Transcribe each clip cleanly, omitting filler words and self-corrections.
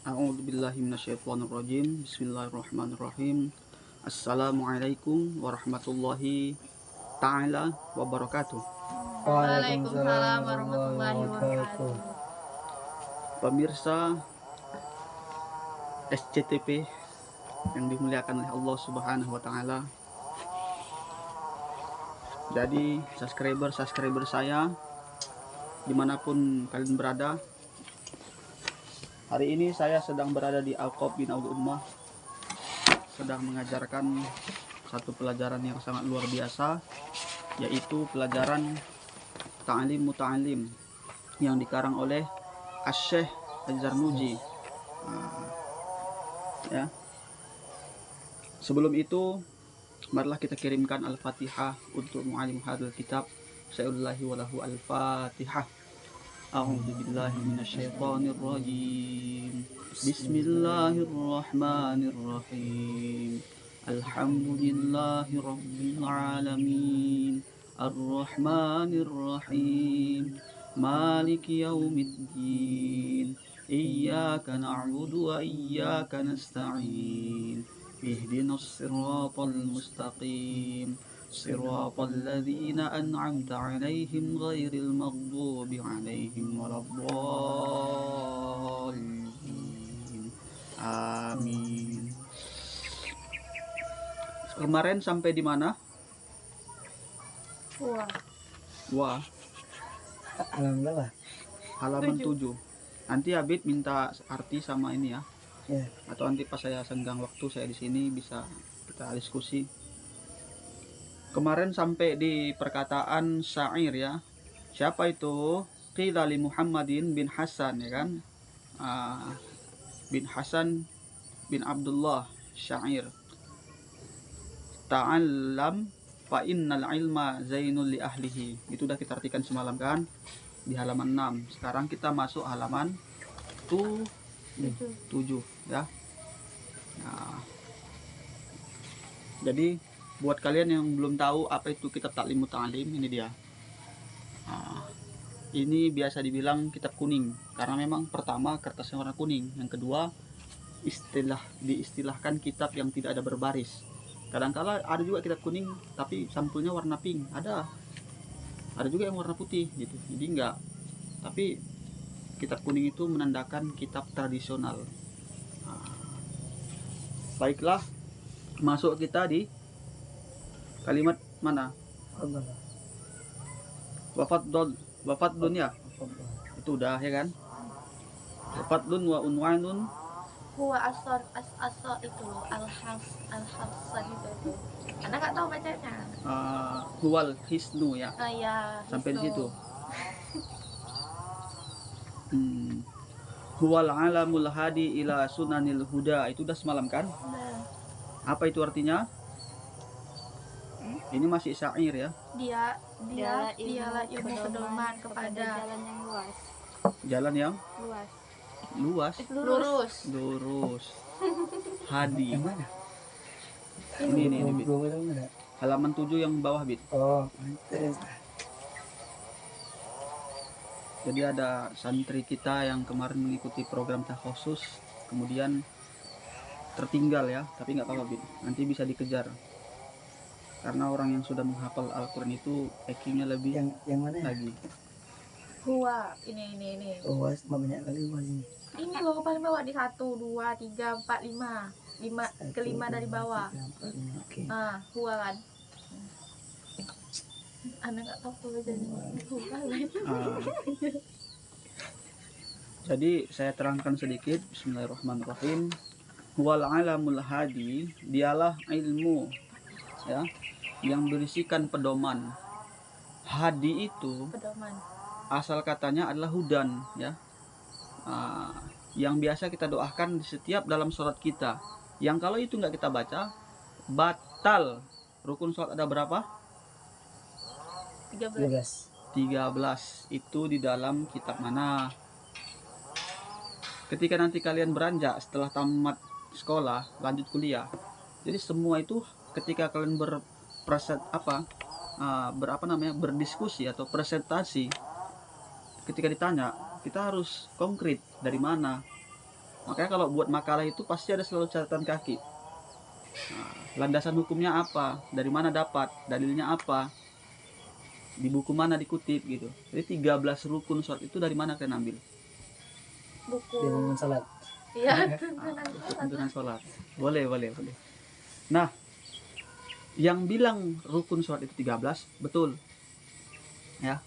A'udzubillahi minasyaitonirrajim. Bismillahirrahmanirrahim. Assalamualaikum warahmatullahi ta'ala wabarakatuh. Waalaikumsalam warahmatullahi wabarakatuh. Pemirsa SCTP yang dimuliakan oleh Allah Subhanahu wa taala. Jadi subscriber saya dimanapun kalian berada, hari ini saya sedang berada di Alqab bin Abdul Ummah, sedang mengajarkan satu pelajaran yang sangat luar biasa, yaitu pelajaran Ta'lim Muta'alim yang dikarang oleh Asy-Syaikh Az-Zarnuji. Ya. Sebelum itu, marilah kita kirimkan Al-Fatihah untuk mu'alim hadal kitab. Sa'ulillahi walahu Al-Fatihah. A'udzu billahi minasyaitonir rajim. Bismillahirrahmanirrahim. Alhamdulillahi rabbil alamin. Ar-Rahmanir Rahim. Maliki yaumiddin. Iyyaka na'budu wa iyyaka nasta'in. Ihdinas siratal mustaqim. Siratal ladzina an'amta 'alaihim ghairil maghdubi 'alaihim waladdallin. Amin. Kemarin sampai di mana? Wah. Halaman 7. Nanti Abid minta arti sama ini ya. Atau nanti pas saya senggang waktu saya di sini bisa kita diskusi. Kemarin sampai di perkataan syair ya. Siapa itu? Qila li Muhammadin bin Hasan ya kan? Bin Hasan bin Abdullah syair. Ta'allam fa innal ilma zainul li ahlihi. Itu udah kita artikan semalam kan? Di halaman 6. Sekarang kita masuk halaman 7 ya. Nah, jadi buat kalian yang belum tahu apa itu kitab Ta'lim Muta'alim, ini dia. Nah, ini biasa dibilang kitab kuning karena memang pertama kertasnya warna kuning, yang kedua diistilahkan kitab yang tidak ada berbaris. Kadang-kala ada juga kitab kuning tapi sampulnya warna pink, ada juga yang warna putih gitu. Jadi enggak, tapi kitab kuning itu menandakan kitab tradisional. Baiklah, masuk kita di kalimat mana? Wafat dunia. Itu udah ya kan? Wafat dun wa unwanun. Huwa asor itu al-hafsan itu. Karena nggak tahu bacanya. Huwal hisnu ya. Ya. Sampai di situ. Huwal alamul hadi ila sunanil huda. Itu udah semalam kan? Apa itu artinya? Ini masih syair ya. Dialah ilmu pedoman kepada jalan yang luas. Jalan yang luas. Lurus. Hadi. Ini. Halaman 7 yang bawah, Bit. Jadi ada santri kita yang kemarin mengikuti program takhusus, kemudian tertinggal ya, tapi nggak apa-apa, Bit. Nanti bisa dikejar. Karena orang yang sudah menghafal Al-Quran itu IQ-nya lebih yang mana lagi. Huwa, ini. Huwa banyak kali huwa ini. Ini huwa paling bawah di 1, 2, 3, 4, 5. 5 kelima dari bawah. 3, 4, 5, okay. Huwa kan. Anak nggak tahu bacanya. Jadi saya terangkan sedikit. Bismillahirrahmanirrahim. Huwal alamul hadi, dialah ilmu ya yang berisikan pedoman. Hadi itu pedoman. Asal katanya adalah hudan ya. Yang biasa kita doakan di setiap dalam sholat kita. Yang kalau itu nggak kita baca, batal. Rukun sholat ada berapa? 13. Itu di dalam kitab mana? Ketika nanti kalian beranjak setelah tamat sekolah, lanjut kuliah. Jadi semua itu ketika kalian berdiskusi atau presentasi, ketika ditanya, kita harus konkret dari mana. Makanya kalau buat makalah itu pasti ada selalu catatan kaki. Nah, landasan hukumnya apa, dari mana dapat, dalilnya apa, di buku mana dikutip gitu. Jadi 13 rukun sholat itu dari mana kalian ambil? Buku. Dengan salat. Iya, tuntunan sholat. Tuntunan sholat. Boleh. Nah, yang bilang rukun sholat itu 13 betul ya,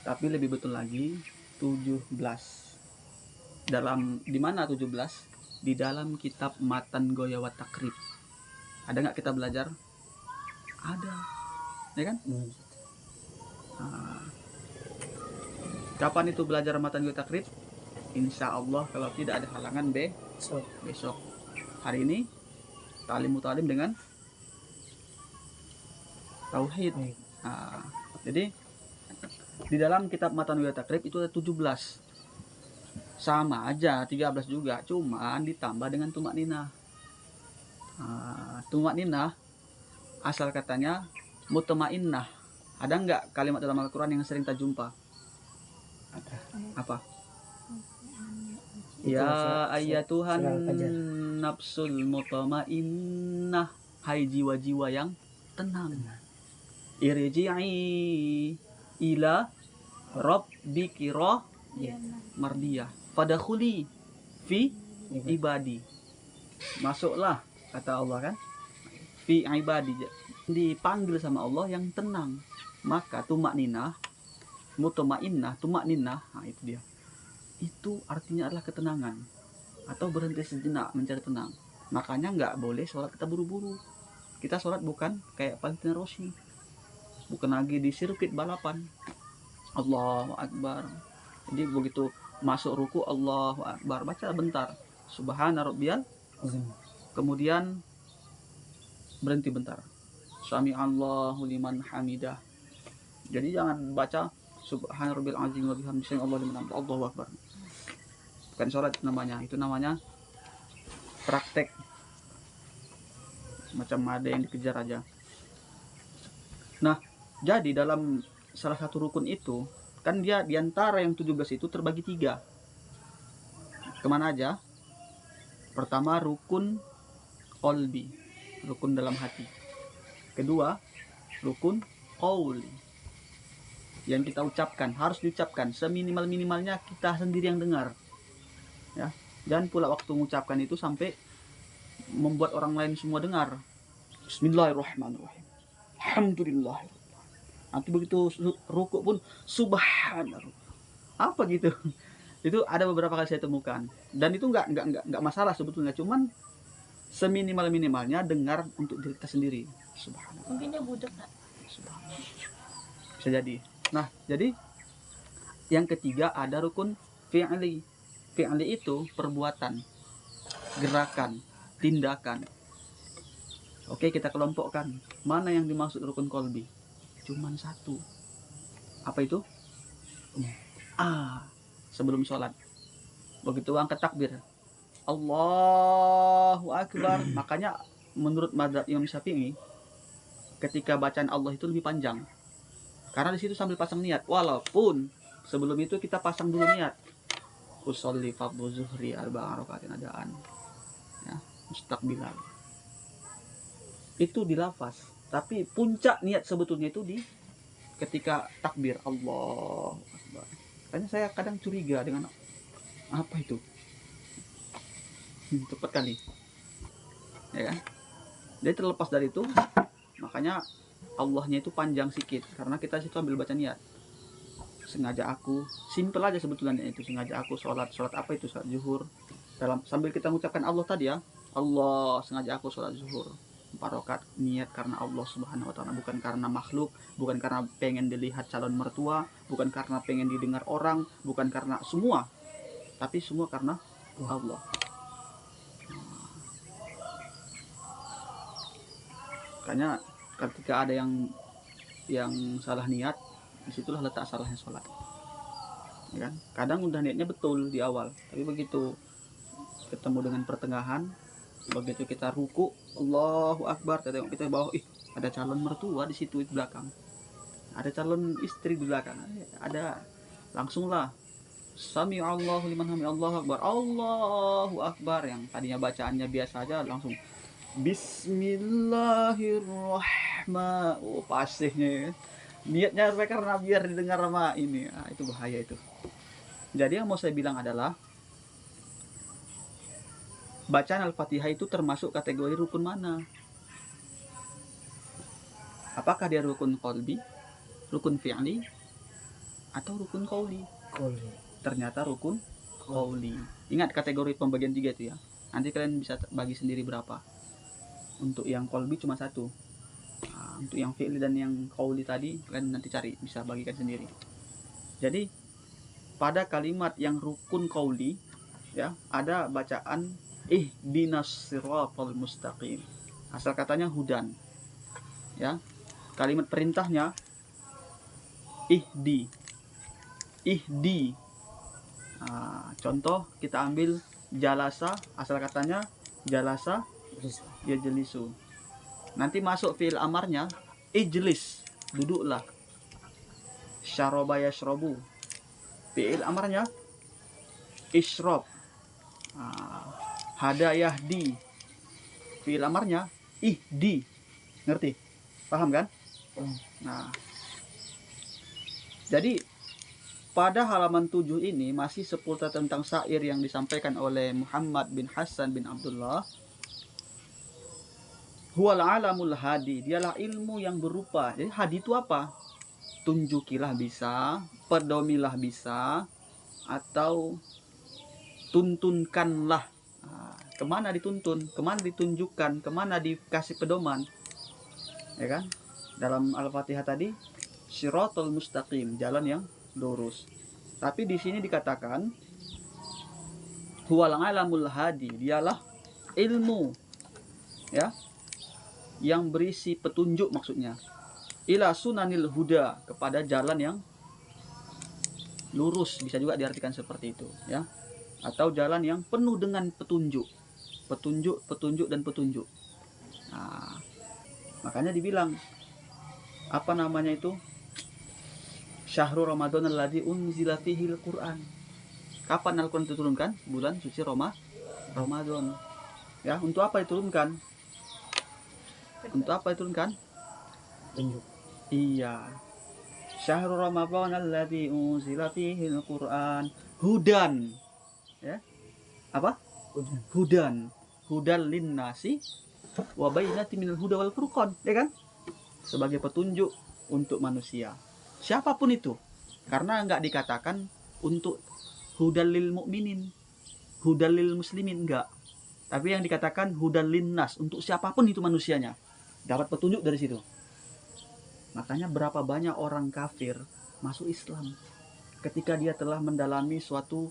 tapi lebih betul lagi 17. Dalam di mana 17? Di dalam kitab Matan Goya wa Takrib. Ada nggak kita belajar? Ada, ya kan? Nah, kapan itu belajar Matan Goya Takrib? Insya Allah kalau tidak ada halangan besok. Hari ini talim mutalim dengan tauhid. Nah, jadi di dalam kitab Matan Goya Takrib itu ada 17. Sama aja 13 juga, cuman ditambah dengan tumak ninah. Tumak ninah asal katanya mutmainnah. Ada nggak kalimat dalam Al-Quran yang sering kita jumpa? Ada. Apa? Itu Ya surat Tuhan Fajar. nafsul mutmainnah, hai jiwa-jiwa yang tenang. Irji'i ila rabbiki mardiyah fadakhuli fi ibadi. Masuklah, kata Allah kan, fi ibadi, dipanggil sama Allah yang tenang. Maka tumakninah, mutmainnah, tumakninah, nah itu dia. Itu artinya adalah ketenangan atau berhenti sejenak mencari tenang. Makanya nggak boleh sholat kita buru-buru. Kita sholat bukan kayak Valentino Rossi, bukan lagi di sirkuit balapan. Allahu Akbar. Jadi begitu masuk ruku Allahu Akbar, baca bentar Subhana Rabbiyal, kemudian berhenti bentar, Sami Allahu liman hamidah. Jadi jangan baca Subhana Rabbiyal azim wa bihamdihi Allahu liman hamidah, Allahu Akbar. Bukan sholat namanya, itu namanya praktek, macam ada yang dikejar aja. Nah, jadi dalam salah satu rukun itu kan dia diantara yang 17 itu terbagi 3. Kemana aja? Pertama rukun qalbi, rukun dalam hati. Kedua rukun qauli, yang kita ucapkan, harus diucapkan seminimal-minimalnya kita sendiri yang dengar ya. Jangan pula waktu mengucapkan itu sampai membuat orang lain semua dengar. Bismillahirrahmanirrahim, alhamdulillah. Nanti begitu rukuk pun subhanallah, apa gitu. Itu ada beberapa kali saya temukan, dan itu nggak masalah sebetulnya, cuman seminimal minimalnya dengar untuk diri kita sendiri. Subhanallah. Mungkin dia budak nggak? Subhanallah. Bisa jadi. Nah, jadi yang ketiga ada rukun fi'li. Fi'li itu perbuatan, gerakan, tindakan. Oke, kita kelompokkan. Mana yang dimaksud rukun qalbi? Cuman satu. Apa itu? Sebelum sholat, begitu angkat takbir Allahu Akbar. Makanya menurut mazhab Imam Syafi'i, ketika bacaan Allah itu lebih panjang, karena di situ sambil pasang niat. Walaupun sebelum itu kita pasang dulu niat, usolli fardhu zuhri arba'a rakaatin adaan ya, mustaqbilan. Itu di lafaz, tapi puncak niat sebetulnya itu di ketika takbir Allahu Akbar. Makanya saya kadang curiga dengan apa itu, cepat kali ya kan. Jadi terlepas dari itu, makanya Allahnya itu panjang sikit, karena kita situ ambil baca niat. Sengaja aku, simple aja sebetulnya itu, sengaja aku sholat apa itu, sholat zuhur. Dalam sambil kita mengucapkan Allah tadi ya, Allah, sengaja aku sholat zuhur 4 rakaat, niat karena Allah Subhanahu wa Ta'ala, bukan karena makhluk, bukan karena pengen dilihat calon mertua, bukan karena pengen didengar orang, bukan karena semua, tapi semua karena Allah. Makanya ketika ada yang salah niat, disitulah letak salahnya sholat ya kan. Kadang udah niatnya betul di awal, tapi begitu ketemu dengan pertengahan, begitu kita ruku Allahu Akbar, kita tengok kita bawah, ada calon mertua di situ di belakang, ada calon istri di belakang, ada, langsunglah Sami'allahu liman hamid, Allahu akbar, Allahu akbar. Yang tadinya bacaannya biasa aja langsung Bismillahirrahmanirrahim. Oh, pasihnya ya. Niatnya karena biar didengar sama ini. Nah, itu bahaya itu. Jadi yang mau saya bilang adalah bacaan Al-Fatihah itu termasuk kategori rukun mana? Apakah dia rukun qalbi, rukun fi'li, atau rukun qauli? Ternyata rukun qauli. Ingat kategori pembagian 3 itu ya. Nanti kalian bisa bagi sendiri berapa. Untuk yang qalbi cuma 1. Nah, untuk yang fi'li dan yang qauli tadi kalian nanti cari, bisa bagikan sendiri. Jadi pada kalimat yang rukun qauli ya, ada bacaan ihdinas siratal mustaqim. Asal katanya hudan. Ya. Kalimat perintahnya ihdi. Nah, contoh kita ambil jalasa, asal katanya jalasa yajlisu. Nanti masuk fi'il amarnya ijlis, duduklah. Syaraba yashrabu. Fi'il amarnya isyrab. Hada yahdi. Fi'il amarnya ihdi. Ngerti? Paham kan? Nah, jadi pada halaman 7 ini masih seputar tentang syair yang disampaikan oleh Muhammad bin Hasan bin Abdullah. Huwal alamul hadi, dialah ilmu yang berupa. Jadi hadi itu apa? Tunjukilah bisa, pedomilah bisa, atau tuntunkanlah. Nah, kemana dituntun, kemana ditunjukkan, kemana dikasih pedoman, ya kan? Dalam Al-Fatihah tadi Shiratal mustaqim, jalan yang lurus. Tapi di sini dikatakan huwal alamul hadi, dialah ilmu ya yang berisi petunjuk, maksudnya ila sunanil huda, kepada jalan yang lurus, bisa juga diartikan seperti itu ya, atau jalan yang penuh dengan petunjuk, petunjuk dan petunjuk. Nah, makanya dibilang apa namanya itu, Syahrul Ramadan alladzi unzila fihil Qur'an. Kapan Al-Qur'an diturunkan? Bulan suci Ramadan. Ya, untuk apa diturunkan? Untuk apa diturunkan? Tunjuk. Iya. Syahrul Ramadan alladzi unzila fihil Qur'an hudan. Ya. Apa? Hudan. Hudan linnasi wa bayyinatin minal huda wal furqan, ya kan? Sebagai petunjuk untuk manusia. Siapapun itu. Karena enggak dikatakan untuk hudal lil mukminin, hudal lil muslimin, enggak. Tapi yang dikatakan hudal linnas, untuk siapapun itu manusianya. Dapat petunjuk dari situ. Makanya berapa banyak orang kafir masuk Islam ketika dia telah mendalami suatu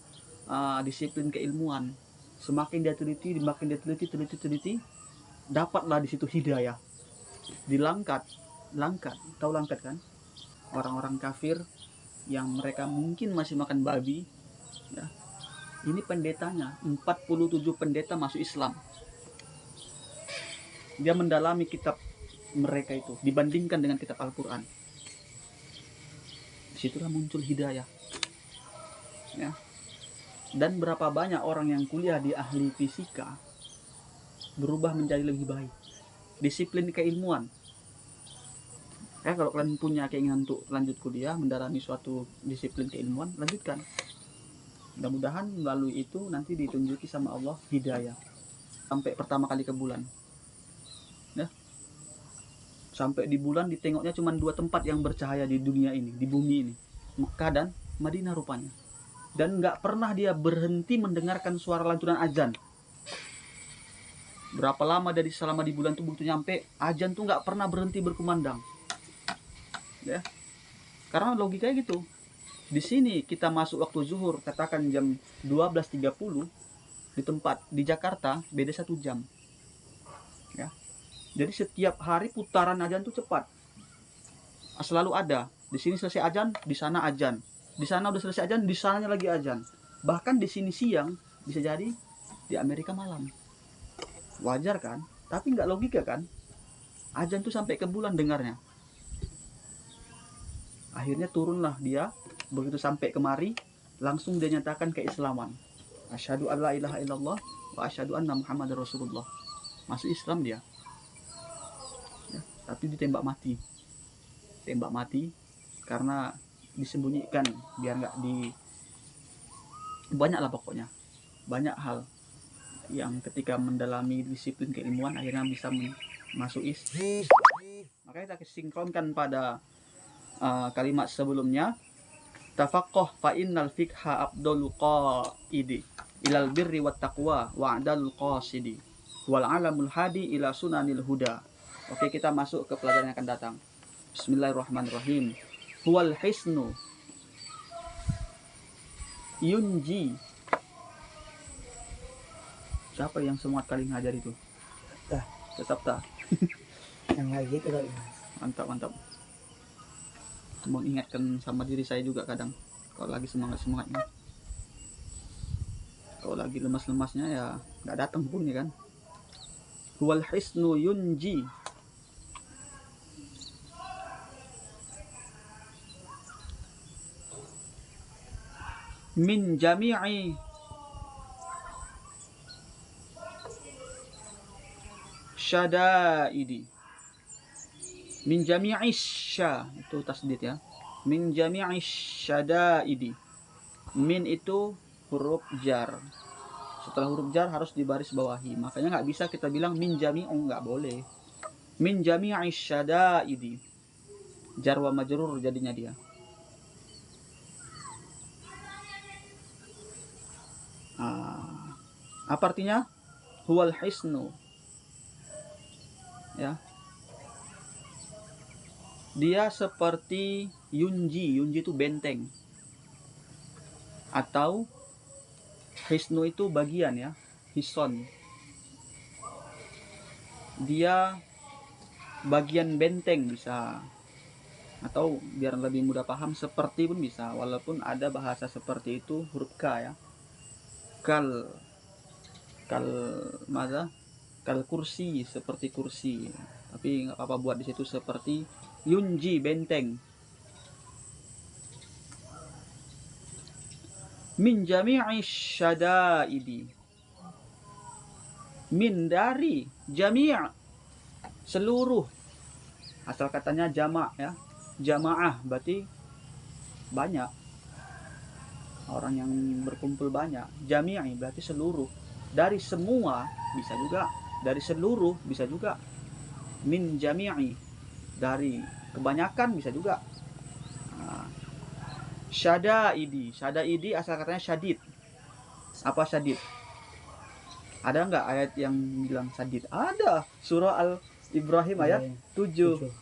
disiplin keilmuan. Semakin dia teliti, dapatlah di situ hidayah. Dilangkat, tahu langkat kan? Orang-orang kafir yang mereka mungkin masih makan babi ya. Ini pendetanya, 47 pendeta masuk Islam. Dia mendalami kitab mereka itu dibandingkan dengan kitab Al-Quran. Disitulah muncul hidayah ya. Dan berapa banyak orang yang kuliah di ahli fisika berubah menjadi lebih baik. Disiplin keilmuan ya, kalau kalian punya keinginan untuk lanjut kuliah, mendalami suatu disiplin keilmuan, lanjutkan. Mudah-mudahan melalui itu nanti ditunjuki sama Allah hidayah. Sampai pertama kali ke bulan ya. Sampai di bulan ditengoknya cuma 2 tempat yang bercahaya di dunia ini, di bumi ini, Mekah dan Madinah rupanya. Dan nggak pernah dia berhenti mendengarkan suara lantunan azan. Berapa lama dari selama di bulan itu begitu nyampe, azan tuh nggak pernah berhenti berkumandang ya. Karena logikanya gitu. Di sini kita masuk waktu zuhur, katakan jam 12.30, di Jakarta beda 1 jam ya. Jadi setiap hari putaran azan tuh cepat, selalu ada. Di sini selesai azan, di sana azan, di sana udah selesai azan, di sananya lagi azan. Bahkan di sini siang, bisa jadi di Amerika malam. Wajar kan? Tapi nggak logika kan? Azan tuh sampai ke bulan dengarnya. Akhirnya turunlah dia, begitu sampai kemari, langsung dia nyatakan keislaman. Asyhadu an la ilaha illallah wa asyhadu anna Muhammadar Rasulullah. Masuk Islam dia. Ya, tapi ditembak mati. Tembak mati karena disembunyikan biar nggak di, banyak lah pokoknya, banyak hal yang ketika mendalami disiplin keilmuan akhirnya bisa masuk Islam. Makanya kita sinkronkan pada kalimat sebelumnya, tafaqqah fa innal fiqha abdul qaidi ilal birri wat taqwa wa adalul qasidi wal alamul hadi ila sunanil huda. Oke, kita masuk ke pelajaran yang akan datang. Bismillahirrahmanirrahim. Huwal hisnu yunji. Siapa yang semuat kali ngajar itu? Tah. Tetap tak. Yang kayak gitu kali Mas. Mantap, mantap. Mengingatkan sama diri saya juga kadang kalau lagi semangatnya. Kalau lagi lemas-lemasnya ya nggak datang pun ya kan. Huwal hisnu yunji. Min jami'i syadaidi. Min jami'i sya, itu tasdid ya. Min jami'i syadaidi. Min itu huruf jar. Setelah huruf jar harus dibaris bawahi. Makanya nggak bisa kita bilang min jami'u, nggak boleh. Min jami'i syadaidi. Jar wa majrur jadinya dia. Apa artinya? Huwal hisnu. Ya. Dia seperti yunji. Yunji itu benteng. Atau hisnu itu bagian ya. Hison. Dia bagian benteng bisa. Atau biar lebih mudah paham seperti pun bisa. Walaupun ada bahasa seperti itu huruf K ya. Kal kursi, seperti kursi, tapi nggak apa-apa buat di situ seperti yunji, benteng. Min jami'i syadaidi. Min dari, jami', seluruh. Asal katanya jamak ya. Jamaah berarti banyak. Orang yang berkumpul banyak. Jami'i berarti seluruh. Dari semua bisa juga. Dari seluruh bisa juga. Min jami'i. Dari kebanyakan bisa juga. Syadaidi. Syadaidi asal katanya syadid. Apa syadid? Ada nggak ayat yang bilang syadid? Ada. Surah Al-Ibrahim ayat 7.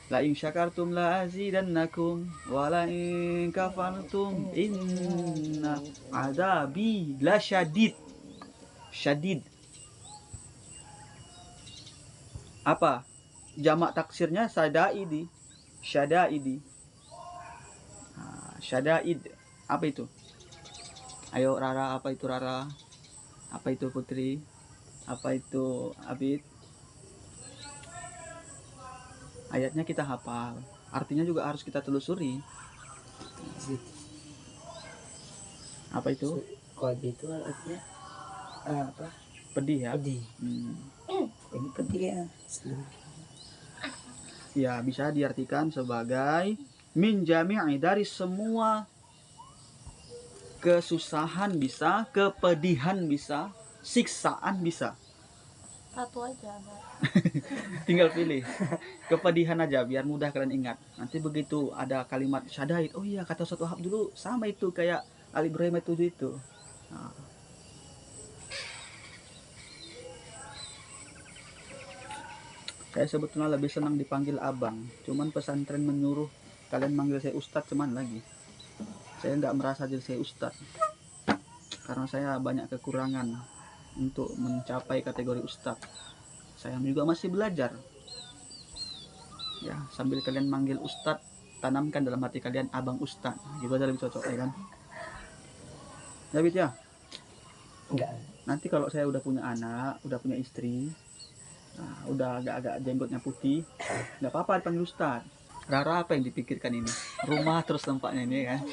La in syakartum la azidannakum wa la in kafartum inna adabi la syadid. Syadid. Apa? Jamak taksirnya syadaidi. Syadaidi. Syadaid. Apa itu? Ayo Rara, apa itu Rara? Apa itu Putri? Apa itu Abid? Ayatnya kita hafal, artinya juga harus kita telusuri. Apa itu? Kode itu artinya apa? Pedih ya? Pedih. Ini pedih ya. Ya, bisa diartikan sebagai min jami'i, dari semua kesusahan bisa, kepedihan bisa, siksaan bisa. Satu aja, Mbak. Tinggal pilih kepedihan aja biar mudah kalian ingat. Nanti begitu ada kalimat syadaid, oh iya kata Ustaz Wahab dulu sama itu kayak Al-Ibrahim itu. Nah. Saya sebetulnya lebih senang dipanggil abang, cuman pesantren menyuruh kalian manggil saya ustadz cuman lagi. Saya nggak merasa diri saya ustadz karena saya banyak kekurangan untuk mencapai kategori ustadz. Saya juga masih belajar. Ya, sambil kalian manggil ustadz, tanamkan dalam hati kalian abang ustadz. Gitu aja lebih cocok ya kan? Ya Bit ya? Enggak. Nanti kalau saya udah punya anak, udah punya istri, nah, udah agak-agak jenggotnya putih, nggak apa-apa dipanggil ustadz. Rara apa yang dipikirkan ini? Rumah terus tempatnya ini kan?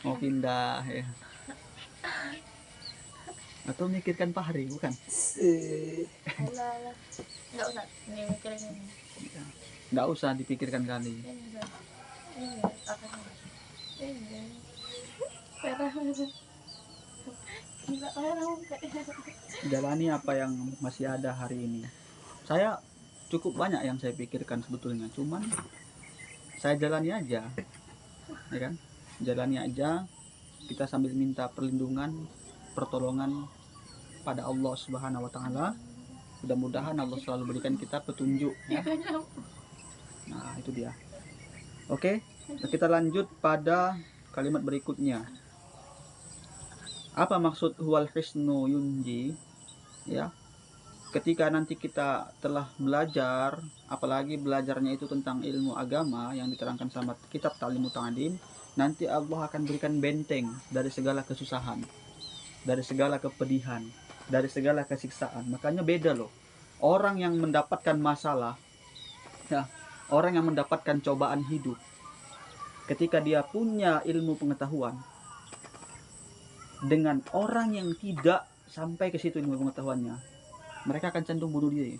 Mau pindah ya. Atau mikirkan Fahri, bukan? Alah, alah. Nggak usah nih mikirin ini. Nggak usah dipikirkan kali. Ini apa ini perah gila orang kayak Jalani apa yang masih ada hari ini. Saya cukup banyak yang saya pikirkan sebetulnya, cuman saya jalani aja, ya kan? Jalani aja, kita sambil minta perlindungan, pertolongan pada Allah Subhanahu wa taala. Mudah-mudahan Allah selalu berikan kita petunjuk ya. Nah, itu dia. Oke, kita lanjut pada kalimat berikutnya. Apa maksud huwal hisnu yunji? Ya. Ketika nanti kita telah belajar, apalagi belajarnya itu tentang ilmu agama yang diterangkan sama kitab Ta'limut Ta'lim, nanti Allah akan berikan benteng dari segala kesusahan, dari segala kepedihan, dari segala kesiksaan. Makanya beda loh. Orang yang mendapatkan masalah, ya, orang yang mendapatkan cobaan hidup, ketika dia punya ilmu pengetahuan, dengan orang yang tidak sampai ke situ ilmu pengetahuannya, mereka akan cenderung bunuh diri.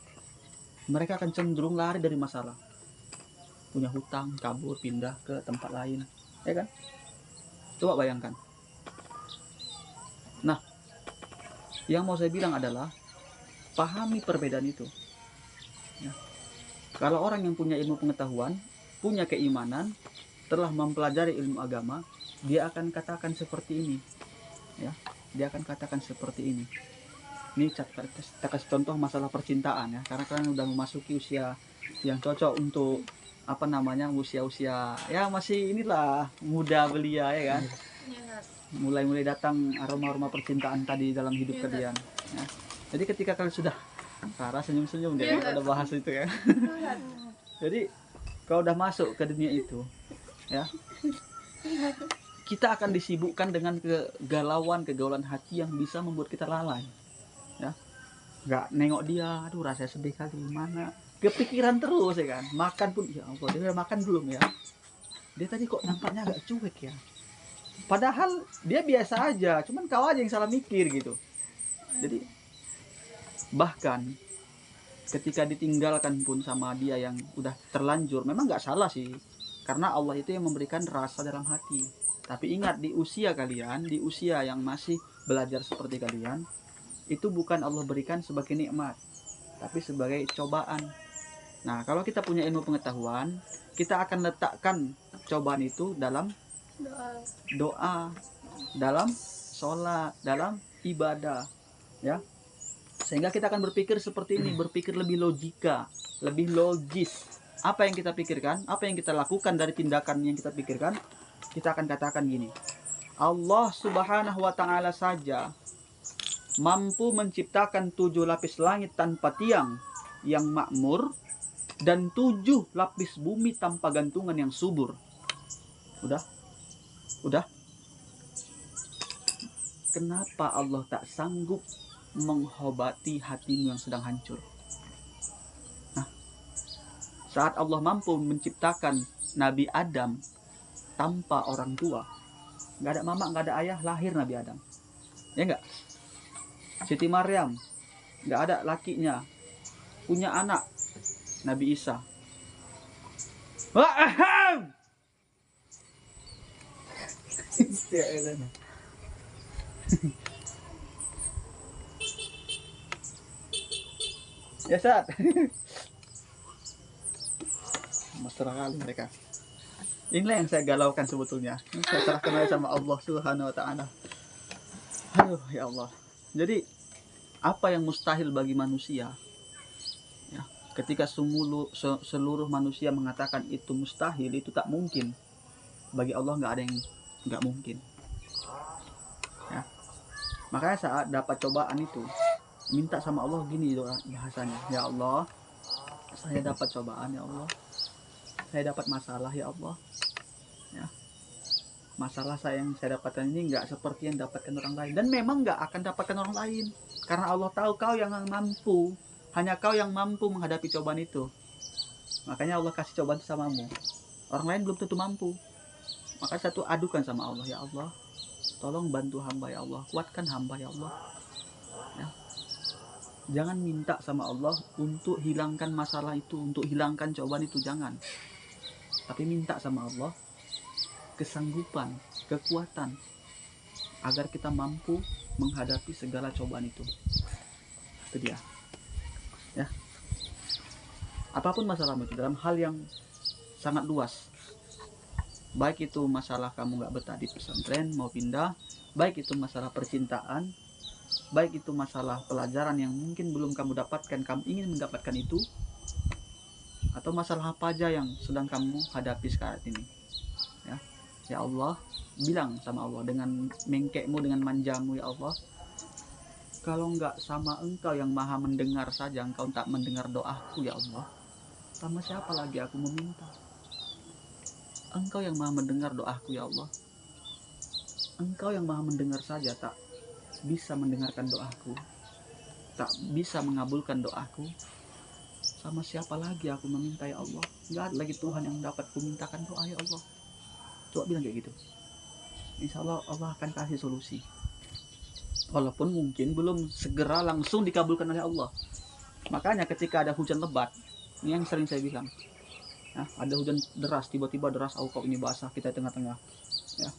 Mereka akan cenderung lari dari masalah. Punya hutang, kabur, pindah ke tempat lain, ya kan? Coba bayangkan. Nah, yang mau saya bilang adalah pahami perbedaan itu. Ya. Kalau orang yang punya ilmu pengetahuan, punya keimanan, telah mempelajari ilmu agama, dia akan katakan seperti ini. Ya, dia akan katakan seperti ini. Ini kita kasih contoh masalah percintaan ya, karena kalian udah memasuki usia yang cocok untuk apa namanya, usia-usia ya masih inilah muda belia ya kan. Mulai datang aroma-aroma percintaan tadi dalam hidup kalian. Ya. Jadi ketika kalian sudah Sarah senyum-senyum dia udah bahas itu ya. Jadi kalau udah masuk ke dunia itu, ya kita akan disibukkan dengan kegaulan hati yang bisa membuat kita lalai. Ya, nggak nengok dia, aduh rasanya sedih kali, mana kepikiran terus ya kan. Makan pun ya Allah, dia udah makan belum ya, dia tadi kok nampaknya agak cuek ya, padahal dia biasa aja, cuman kau aja yang salah mikir gitu. Jadi bahkan ketika ditinggalkan pun sama dia yang udah terlanjur, memang nggak salah sih, karena Allah itu yang memberikan rasa dalam hati. Tapi ingat, di usia kalian, di usia yang masih belajar seperti kalian, itu bukan Allah berikan sebagai nikmat, tapi sebagai cobaan. Nah, kalau kita punya ilmu pengetahuan, kita akan letakkan cobaan itu dalam doa, dalam sholat, dalam ibadah, ya. Sehingga kita akan berpikir seperti ini, berpikir lebih logika, lebih logis. Apa yang kita pikirkan, apa yang kita lakukan dari tindakan yang kita pikirkan, kita akan katakan gini, Allah Subhanahu wa ta'ala saja mampu menciptakan 7 lapis langit tanpa tiang yang makmur dan 7 lapis bumi tanpa gantungan yang subur. Udah? Kenapa Allah tak sanggup mengobati hatimu yang sedang hancur? Nah, saat Allah mampu menciptakan Nabi Adam tanpa orang tua, nggak ada mama, nggak ada ayah, lahir Nabi Adam, ya nggak? Siti Maryam nggak ada lakinya, punya anak Nabi Isa. Ya saat mesra kali mereka. Inilah yang saya galaukan sebetulnya. Saya serahkan aja sama Allah Subhanahu wa ta'ala. Aduh ya Allah. Jadi apa yang mustahil bagi manusia, ya, ketika seluruh manusia mengatakan itu mustahil, itu tak mungkin, bagi Allah nggak ada yang nggak mungkin, ya. Makanya saat dapat cobaan itu, minta sama Allah gini doa bahasanya, ya Allah, saya dapat cobaan ya Allah, saya dapat masalah ya Allah, ya, masalah yang saya dapatkan ini nggak seperti yang dapatkan orang lain, dan memang nggak akan dapatkan orang lain, karena Allah tahu kau yang mampu, hanya kau yang mampu menghadapi cobaan itu. Makanya Allah kasih cobaan samamu, orang lain belum tentu mampu, Maka satu adukan sama Allah, ya Allah, tolong bantu hamba ya Allah, kuatkan hamba ya Allah. Ya. Jangan minta sama Allah untuk hilangkan masalah itu, untuk hilangkan cobaan itu, jangan. Tapi minta sama Allah kesanggupan, kekuatan, agar kita mampu menghadapi segala cobaan itu. Itu dia. Ya. Apapun masalahmu itu dalam hal yang sangat luas. Baik itu masalah kamu nggak betah di pesantren mau pindah, baik itu masalah percintaan, baik itu masalah pelajaran yang mungkin belum kamu dapatkan, kamu ingin mendapatkan itu, atau masalah apa aja yang sedang kamu hadapi sekarang ini. Ya Allah, bilang sama Allah dengan mengkekmu, dengan manjamu, ya Allah, kalau nggak sama Engkau yang maha mendengar saja, Engkau tak mendengar doaku ya Allah, sama siapa lagi aku meminta? Engkau yang maha mendengar doaku ya Allah. Engkau yang maha mendengar saja tak bisa mendengarkan doaku, tak bisa mengabulkan doaku, sama siapa lagi aku meminta ya Allah? Nggak ada lagi Tuhan yang dapat kumintakan doa ya Allah. Coba bilang kayak gitu. Insya Allah Allah akan kasih solusi. Walaupun mungkin belum segera langsung dikabulkan oleh Allah. Makanya ketika ada hujan lebat, ini yang sering saya bilang, ya, ada hujan deras, tiba-tiba deras, kok ini basah, kita tengah-tengah, ya.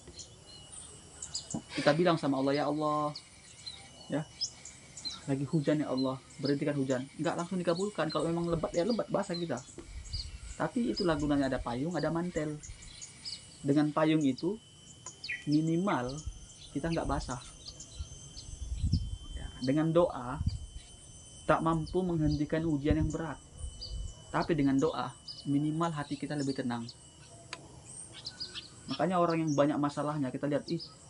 Kita bilang sama Allah, ya Allah, ya, lagi hujan ya Allah, berhentikan hujan. Nggak langsung dikabulkan. Kalau memang lebat ya lebat, basah kita. Tapi itulah gunanya ada payung, ada mantel. Dengan payung itu minimal kita nggak basah. Ya, dengan doa tak mampu menghentikan ujian yang berat. Tapi dengan doa minimal hati kita lebih tenang. Makanya orang yang banyak masalahnya kita lihat,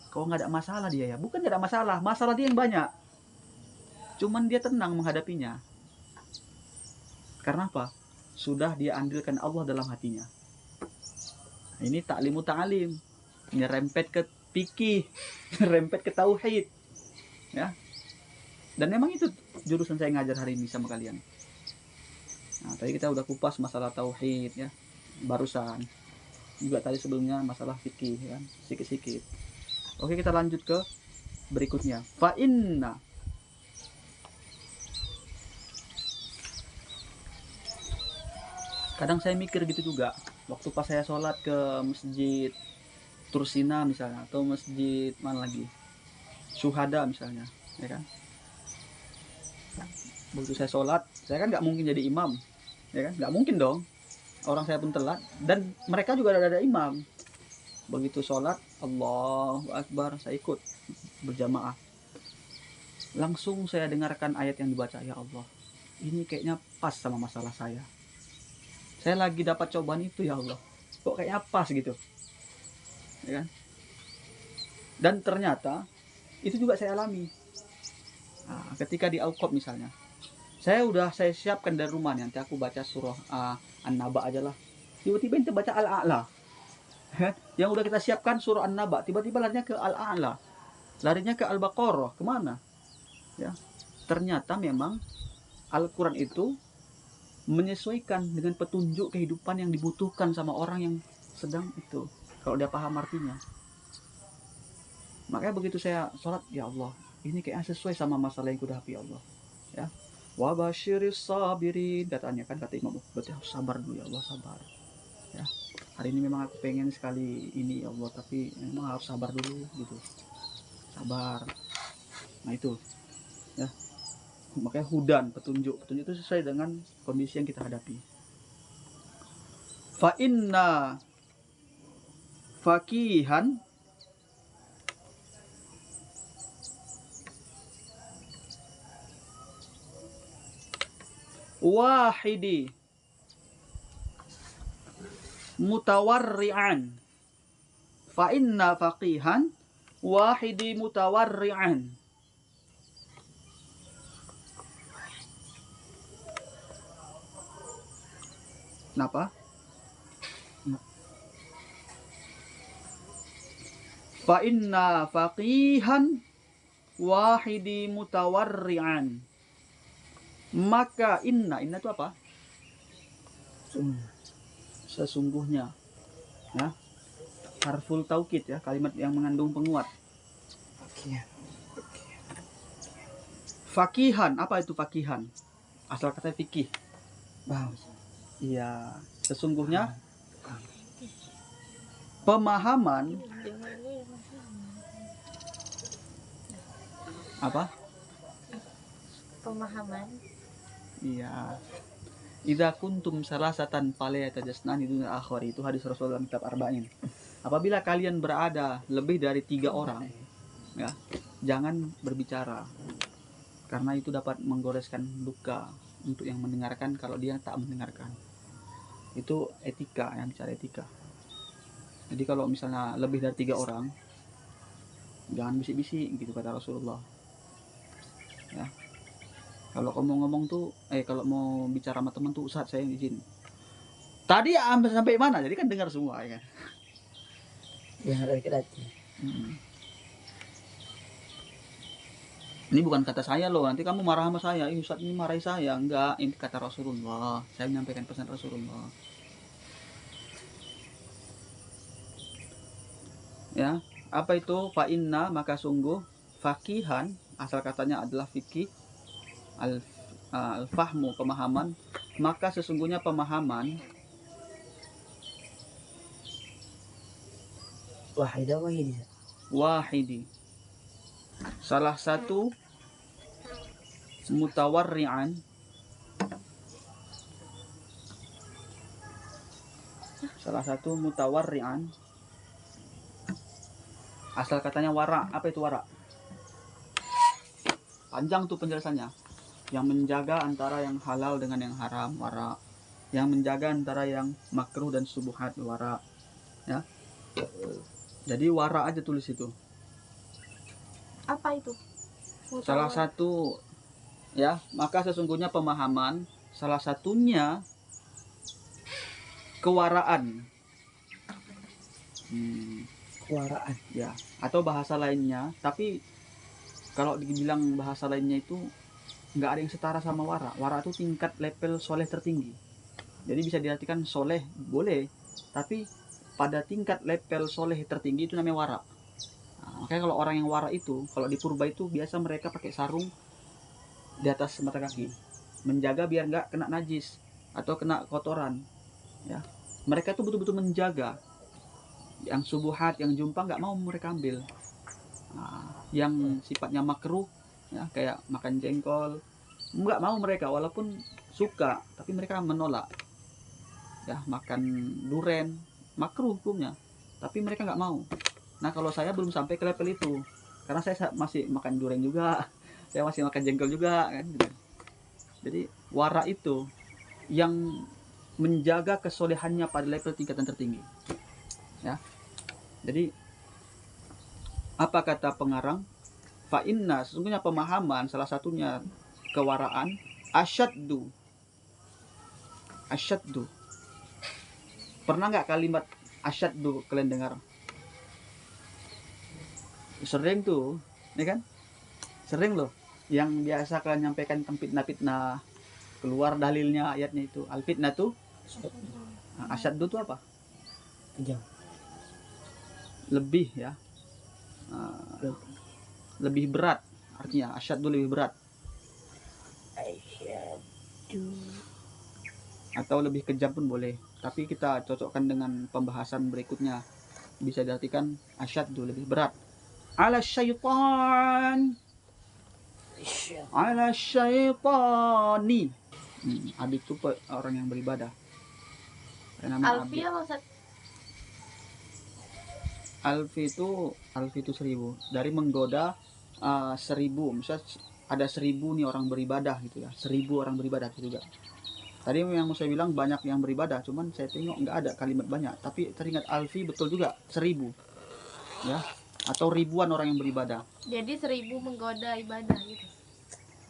kok nggak ada masalah dia ya? Bukan nggak ada masalah, masalah dia yang banyak. Cuman dia tenang menghadapinya. Karena apa? Sudah dia andilkan Allah dalam hatinya. Ini taklimu ta'alim. Ini rempet ke fikih, rempet ke tauhid. Ya. Dan memang itu jurusan saya ngajar hari ini sama kalian. Nah, tadi kita udah kupas masalah tauhid ya. Barusan. Juga tadi sebelumnya masalah fikih kan, sikit-sikit. Oke, kita lanjut ke berikutnya. Fa inna. Kadang saya mikir gitu juga. Waktu pas saya sholat ke masjid Tursina misalnya, atau masjid mana lagi, Syuhada misalnya, ya kan. Begitu saya sholat, saya kan nggak mungkin jadi imam, ya kan, nggak mungkin dong. Orang saya pun telat, dan mereka juga ada imam. Begitu sholat, Allahu Akbar, saya ikut berjamaah. Langsung saya dengarkan ayat yang dibaca, ya Allah, ini kayaknya pas sama masalah saya. Saya lagi dapat cobaan itu ya Allah, kok kayaknya pas gitu, ya kan? Dan ternyata itu juga saya alami. Nah, ketika di Al-Qab misalnya, saya siapkan dari rumah, nanti aku baca surah An-Naba aja lah. Tiba-tiba kita baca Al-A'la. Yang udah kita siapkan surah An-Naba, tiba-tiba larinya ke Al-A'la, larinya ke Al-Baqarah, kemana? Ya, ternyata memang Al-Quran itu menyesuaikan dengan petunjuk kehidupan yang dibutuhkan sama orang yang sedang itu, kalau dia paham artinya. Makanya begitu saya sholat, ya Allah, ini kayaknya sesuai sama masalah yang kudahapi ya Allah. Ya, wa basyiris sabirin, katanya kan, kata Imam, berarti harus sabar dulu ya Allah, sabar. Ya, hari ini memang aku pengen sekali ini ya Allah, tapi memang harus sabar dulu gitu, sabar. Nah itu, ya, makanya hudan, petunjuk itu sesuai dengan kondisi yang kita hadapi. Fa inna faqihan wahidi mutawarri'an. Fa inna faqihan wahidi mutawarri'an. Kenapa? Fa inna faqihan wahidi mutawarri'an. Maka inna itu apa? Sesungguhnya, ya. harful taukid ya, kalimat yang mengandung penguat. Fakihan. Fakihan, apa itu fakihan? Asal kata fikih. Paham. Iya, sesungguhnya pemahaman apa? Pemahaman. Iya. Idza kuntum salasatan falyatajassani dunal akhir, itu hadis Rasul dalam kitab Arba'in. Apabila kalian berada lebih dari 3 orang, ya, jangan berbicara. Karena itu dapat menggoreskan duka untuk yang mendengarkan kalau dia tak mendengarkan. Itu etika, yang bicara etika. Jadi kalau misalnya lebih dari 3 orang, jangan bisik-bisik gitu kata Rasulullah. Ya. Kalau kamu ngomong tuh, kalau mau bicara sama teman tuh, Ustaz saya izin. Tadi sampai mana? Jadi kan dengar semua ya kan. Yang ada dekat hati. Ini bukan kata saya loh, nanti kamu marah sama saya. Ustaz ini marahi saya. Enggak, ini kata Rasulullah. Saya menyampaikan pesan Rasulullah. Ya, apa itu fa inna, maka sungguh, fakihan asal katanya adalah fikih, al-fahmu pemahaman, maka sesungguhnya pemahaman wahidi, salah satu mutawarri'an, asal katanya wara. Apa itu wara? Panjang tuh penjelasannya. Yang menjaga antara yang halal dengan yang haram, wara. Yang menjaga antara yang makruh dan subuhat, wara. Ya. Jadi wara aja tulis itu. Apa itu? Salah satu, ya, maka sesungguhnya pemahaman, salah satunya kewaraan. Kewaraan. Ya, atau bahasa lainnya, tapi kalau dibilang bahasa lainnya itu nggak ada yang setara sama wara. Wara itu tingkat level soleh tertinggi. Jadi bisa diartikan soleh boleh, tapi pada tingkat level soleh tertinggi itu namanya wara. Nah, makanya kalau orang yang wara itu, kalau di purba itu biasa mereka pakai sarung di atas mata kaki, menjaga biar nggak kena najis atau kena kotoran. Ya, mereka itu betul-betul menjaga. Yang subuhat, yang jumpa nggak mau mereka ambil. Nah, yang sifatnya makruh, ya, kayak makan jengkol, nggak mau mereka, walaupun suka tapi mereka menolak. Ya, makan duren makruh hukumnya, tapi mereka nggak mau. Nah, kalau saya belum sampai ke level itu, karena saya masih makan duren juga, saya masih makan jengkol juga kan gitu. Jadi wara itu yang menjaga kesolehannya pada level tingkatan tertinggi. Ya, jadi apa kata pengarang? Fa inna, sesungguhnya pemahaman, salah satunya kewaraan, asyaddu. Pernah nggak kalimat asyaddu kalian dengar? Sering tuh, ya kan? Sering loh. Yang biasa kalian nyampaikan tentang fitnah-fitnah, keluar dalilnya ayatnya itu. Al-fitnah tuh, asyaddu tuh apa? Kejam. Lebih, ya. Lebih berat, artinya asyaddu lebih berat. Atau lebih kejam pun boleh, tapi kita cocokkan dengan pembahasan berikutnya. Bisa diartikan asyaddu lebih berat. Ala syaitan, ala syaitani. Abid itu orang yang beribadah. Alfi apa Ustaz? Alfi itu 1000. Dari menggoda 1000. Misalnya ada 1000 nih orang beribadah gitu ya. 1000 orang beribadah gitu juga. Tadi yang saya bilang banyak yang beribadah, cuman saya tengok nggak ada kalimat banyak. Tapi teringat Alfi betul juga 1000. Ya. Atau ribuan orang yang beribadah. Jadi 1000 menggoda ibadah gitu.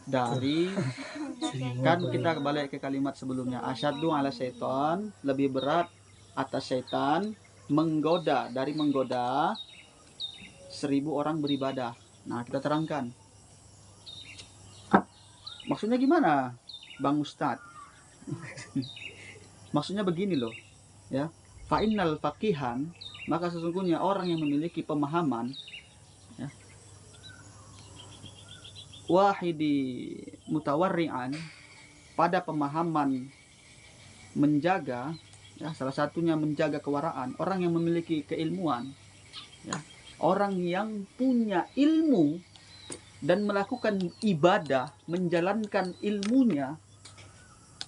Dari kan kita kembali ke kalimat sebelumnya, asyaddu ala syaitan, lebih berat atas syaitan, menggoda, dari menggoda 1000 orang beribadah. Nah, kita terangkan maksudnya gimana Bang Ustadz. Maksudnya begini loh, ya, fa'innal faqihan, Maka sesungguhnya orang yang memiliki pemahaman ya, wahidi mutawarri'an, pada pemahaman menjaga ya, salah satunya menjaga kewaraan, orang yang memiliki keilmuan ya, orang yang punya ilmu dan melakukan ibadah, menjalankan ilmunya,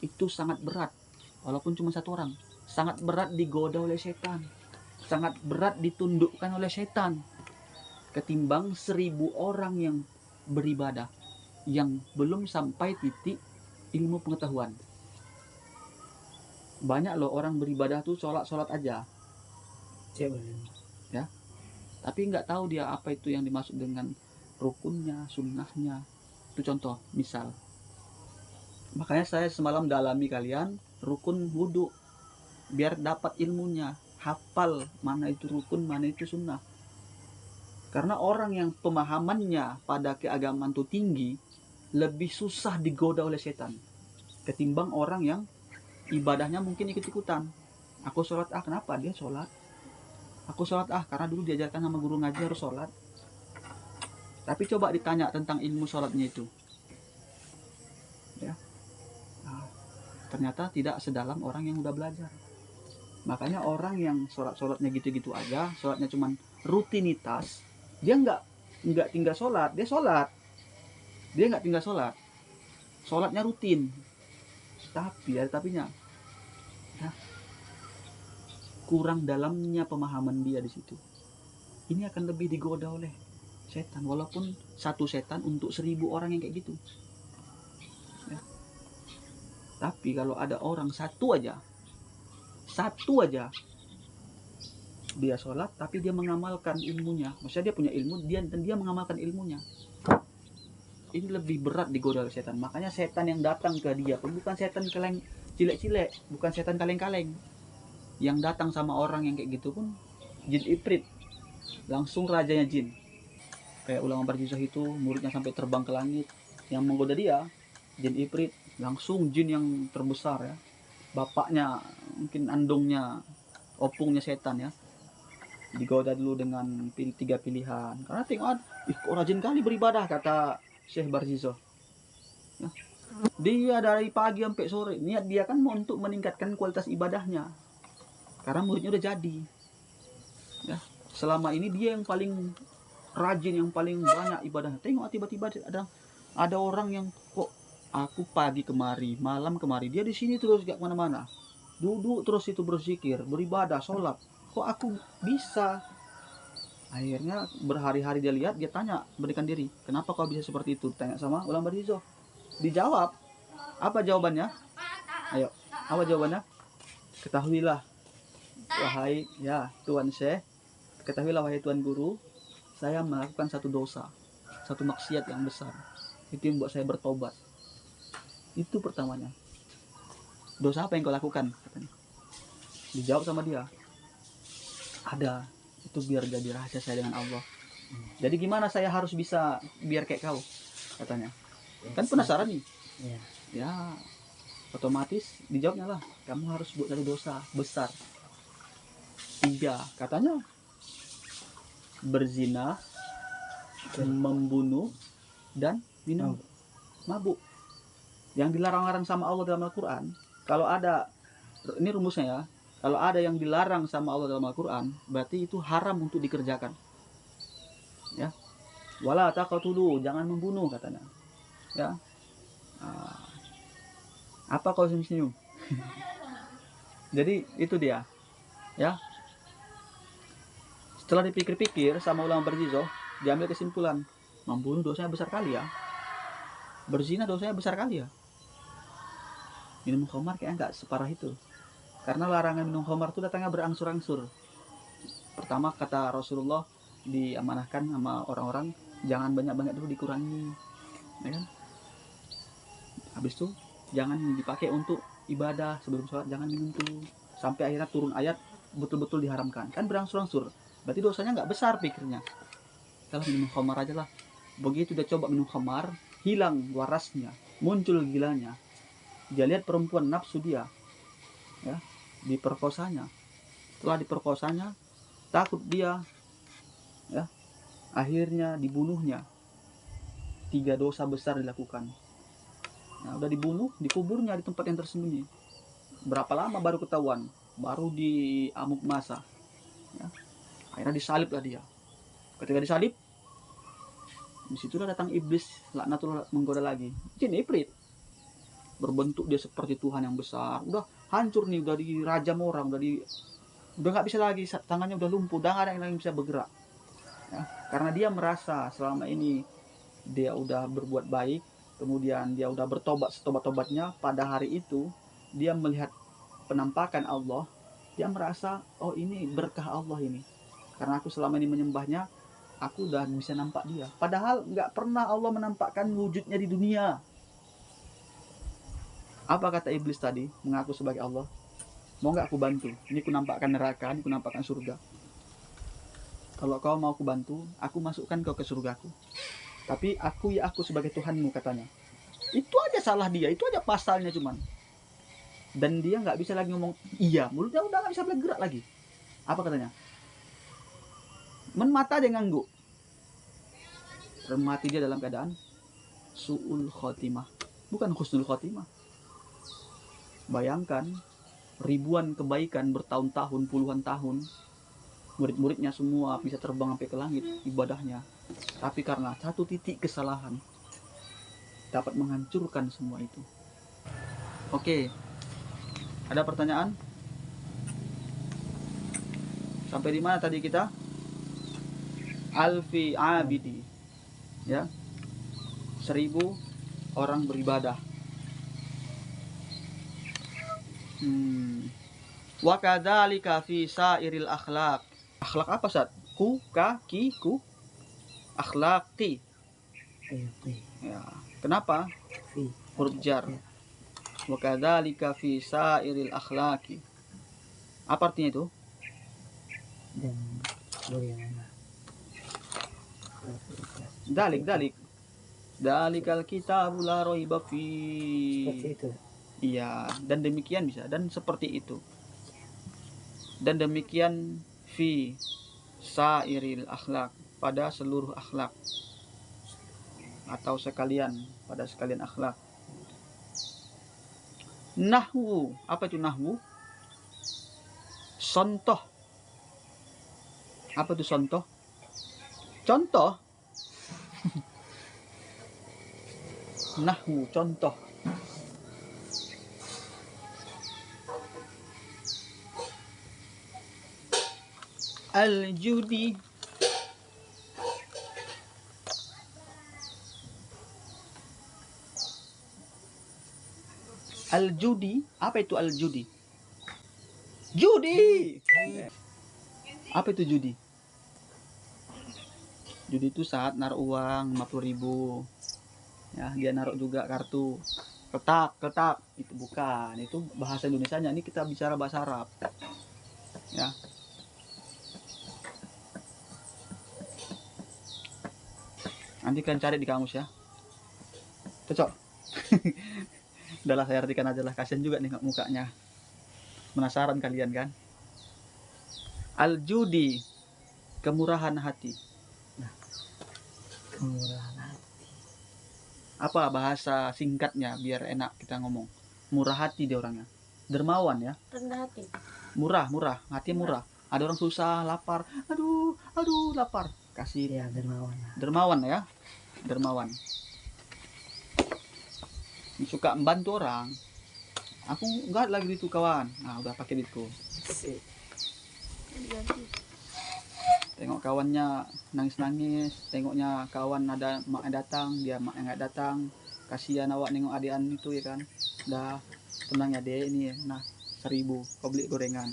itu sangat berat. Walaupun cuma satu orang, sangat berat digoda oleh setan, sangat berat ditundukkan oleh setan, ketimbang 1000 orang yang beribadah yang belum sampai titik ilmu pengetahuan. Banyak loh orang beribadah tuh sholat aja Siapa? ya, tapi nggak tahu dia apa itu yang dimaksud dengan rukunnya, sunnahnya. Itu contoh misal. Makanya saya semalam dalami kalian rukun wudhu, biar dapat ilmunya, hafal mana itu rukun, mana itu sunnah. Karena orang yang pemahamannya pada keagamaan itu tinggi, lebih susah digoda oleh setan ketimbang orang yang ibadahnya mungkin ikut-ikutan. Aku sholat, kenapa dia sholat? Aku sholat, karena dulu diajarkan sama guru ngaji harus sholat. Tapi coba ditanya tentang ilmu sholatnya itu ya, ternyata tidak sedalam orang yang udah belajar. Makanya orang yang sholatnya gitu-gitu aja, sholatnya cuman rutinitas, dia nggak tinggal sholat, dia nggak tinggal sholatnya rutin, tapi ada tapinya ya, kurang dalamnya pemahaman dia di situ. Ini akan lebih digoda oleh setan, walaupun satu setan untuk 1000 orang yang kayak gitu ya. Tapi kalau ada orang satu aja dia sholat tapi dia mengamalkan ilmunya, maksudnya dia punya ilmu dan dia mengamalkan ilmunya, ini lebih berat digoda oleh setan. Makanya setan yang datang ke dia pun bukan setan cilek-cilek, bukan setan kaleng-kaleng. Yang datang sama orang yang kayak gitu pun jin ifrit, langsung rajanya jin. Kayak ulama Barjizah itu muridnya sampai terbang ke langit, yang menggoda dia jin ifrit, langsung jin yang terbesar ya, bapaknya mungkin andungnya, opungnya setan ya, digoda dulu dengan 3 pilihan. Karena tengok, kok rajin kali beribadah, kata Syekh Barjizah ya. Dia dari pagi sampai sore, niat dia kan mau untuk meningkatkan kualitas ibadahnya, karena muridnya udah jadi ya. Selama ini dia yang paling rajin, yang paling banyak ibadahnya. Tengok tiba-tiba ada orang yang, kok aku pagi kemari, malam kemari, dia di sini terus, gak kemana-mana, duduk terus itu berzikir, beribadah, sholat, kok aku bisa? Akhirnya berhari-hari dia lihat, dia tanya, berikan diri, kenapa kau bisa seperti itu? Tanya sama ulama Barjizah, dijawab. Apa jawabannya? Ayo, apa jawabannya? Ketahuilah wahai ya Tuan Syekh, ketahuilah wahai Tuan Guru, saya melakukan satu dosa, satu maksiat yang besar, itu yang buat saya bertobat. Itu pertamanya. Dosa apa yang kau lakukan? Katanya. Dijawab sama dia, ada, itu biar jadi rahasia saya dengan Allah. Jadi gimana saya harus bisa biar kayak kau? Katanya. Kan penasaran nih ya, otomatis dijawabnya lah, kamu harus buat satu dosa besar, 3 katanya, berzina, membunuh, dan minum mabuk, yang dilarang-larang sama Allah dalam Al-Quran. Kalau ada, ini rumusnya ya, kalau ada yang dilarang sama Allah dalam Al-Quran, berarti itu haram untuk dikerjakan ya. Wala taqtulu, jangan membunuh katanya ya. Apa kau senyum-senyum? Jadi itu dia ya. Setelah dipikir-pikir sama ulama Barjizah, diambil kesimpulan, membunuh dosanya besar kali ya, berzina dosanya besar kali ya, minum khamar kayaknya nggak separah itu. Karena larangan minum khamar itu datangnya berangsur-angsur. Pertama kata Rasulullah, diamanahkan sama orang-orang, jangan banyak-banyak dulu, dikurangi ya kan. Habis itu jangan dipakai untuk ibadah, sebelum sholat jangan minum dulu, sampai akhirnya turun ayat betul-betul diharamkan. Kan berangsur-angsur, berarti dosanya nggak besar, pikirnya kalau minum khamar aja lah. Begitu dia coba minum khamar, hilang warasnya, muncul gilanya, dia lihat perempuan, nafsu dia ya, diperkosanya. Setelah diperkosanya, takut dia, ya, akhirnya dibunuhnya. 3 dosa besar dilakukan. Nah, udah dibunuh, dikuburnya di tempat yang tersembunyi. Berapa lama baru ketahuan? Baru di amuk masa. Ya. Akhirnya disalib lah dia. Ketika disalib, disitulah datang iblis, laknatullah, menggoda lagi. Jin Ifrit. Berbentuk dia seperti Tuhan yang besar. Udah hancur nih, udah dirajam orang, udah nggak bisa lagi, tangannya udah lumpuh, udah nggak ada yang bisa bergerak. Ya. Karena dia merasa selama ini dia udah berbuat baik, kemudian dia udah bertobat setobat-tobatnya. Pada hari itu dia melihat penampakan Allah, dia merasa, oh ini berkah Allah ini, karena aku selama ini menyembahnya, aku udah bisa nampak dia. Padahal nggak pernah Allah menampakkan wujudnya di dunia. Apa kata iblis tadi? Mengaku sebagai Allah. Mau nggak aku bantu? Ini ku nampakkan neraka, ini ku nampakkan surga. Kalau kau mau aku bantu, aku masukkan kau ke surgaku. Tapi aku sebagai Tuhanmu, katanya. Itu aja salah dia, itu aja pasalnya cuman. Dan dia nggak bisa lagi ngomong iya, mulutnya udah nggak bisa bergerak lagi. Apa katanya? Men mata dia ngangguk. Mati dia dalam keadaan su'ul khotimah, bukan husnul khotimah. Bayangkan, ribuan kebaikan bertahun-tahun, puluhan tahun, murid-muridnya semua bisa terbang sampai ke langit ibadahnya, tapi karena satu titik kesalahan dapat menghancurkan semua itu. Oke, ada pertanyaan? Sampai di mana tadi kita? Alfi abidi, ya, 1000 orang beribadah. Wa kadzalika fi sairil akhlaq. Akhlak apa, Sat? Ku, ka, ki, ku. Akhlaqi. Ya. Kenapa? Huruf jar. Wa kadzalika fi sairil akhlaqi. Apa artinya itu? Dan bagaimana? Dalik. Dalikal kitabu la raiba fi. Seperti itu. Iya, dan demikian bisa, dan seperti itu. Dan demikian fi sairil akhlak, pada seluruh akhlak, atau sekalian, pada sekalian akhlak. Nahwu, apa itu nahwu? Contoh. Apa itu contoh? Contoh. Nahwu, contoh. Al-judi, al-judi, apa itu al-judi? Judi. Apa itu judi? Judi itu saat naruh uang 50.000. Ya, dia naruh juga kartu. Ketak, itu bukan, itu bahasa Indonesianya. Ini kita bicara bahasa Arab. Ya. Nanti kalian cari di kamus ya. Cocok. Udahlah, saya artikan aja lah, kasihan juga nih mukanya. Penasaran kalian kan? Al-judi, kemurahan hati. Nah, kemurahan hati. Apa bahasa singkatnya biar enak kita ngomong? Murah hati dia orangnya. Dermawan ya. Rendah hati. Murah, hati murah. Ada orang susah, lapar. Aduh, lapar. Kasih Ya, dermawan. dermawan ya. Dermawan. Suka membantu orang. Aku enggak lagi itu kawan. Nah, udah pakai itu. Tengok kawannya nangis-nangis, tengoknya kawan ada mak yang datang, dia mak yang nggak datang, kasihan awak nengok adian itu ya kan. Dah tenang ya deh, ini ya, nah 1000 kau beli gorengan.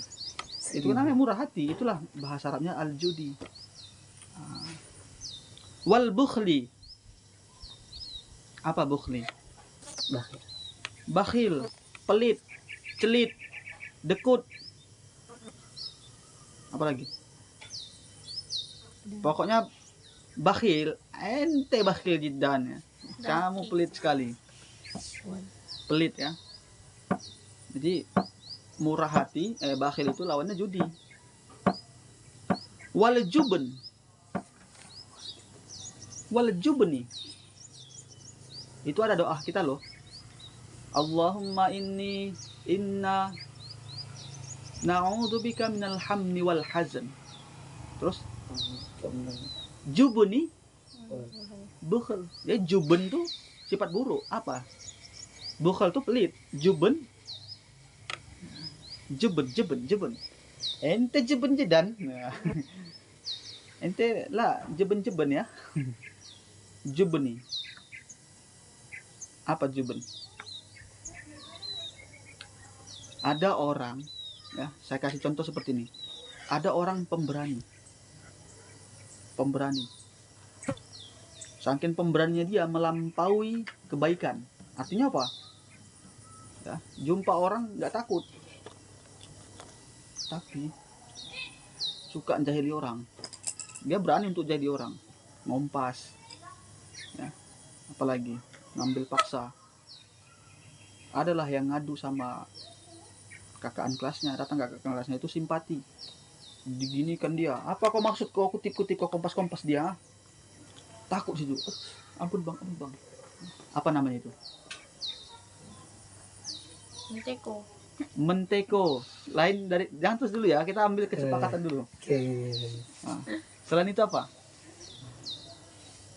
Itu namanya murah hati, itulah bahasa Arabnya al-judi. Wal bukhli, apa bukhli? Bakhil, pelit, celit, dekut. Apa lagi? Pokoknya bakhil, ente bakhil jiddan ya. Kamu pelit sekali. Pelit ya. Jadi murah hati, bakhil itu lawannya judi. Wal jubn. Wal jubni. Itu ada doa kita loh. Allahumma inna na'udzubika minal hamni wal hazan. Terus jubni bukhel. Ya jubn tuh sifat buruk. Apa? Bukhel tuh pelit. Jubn jeben. Ente jeben jedan. Nah. Ente lah jeben ya. Jubni. Apa jubn? Ada orang, ya, saya kasih contoh seperti ini. Ada orang pemberani. Saking pemberaninya dia melampaui kebaikan. Artinya apa? Ya, jumpa orang nggak takut, tapi suka jahili orang. Dia berani untuk jadi orang, ngompas, ya, apalagi ngambil paksa. Adalah yang ngadu sama kakaan kelasnya, datang kakak kelasnya itu simpati, diginikan dia. Apa kau maksud kau kutip-kutip kau kompas dia? Takut situ. Ampun bang. Apa namanya itu? Menteko. Lain dari, jangan terus dulu ya, kita ambil kesepakatan dulu. Nah, selain itu apa?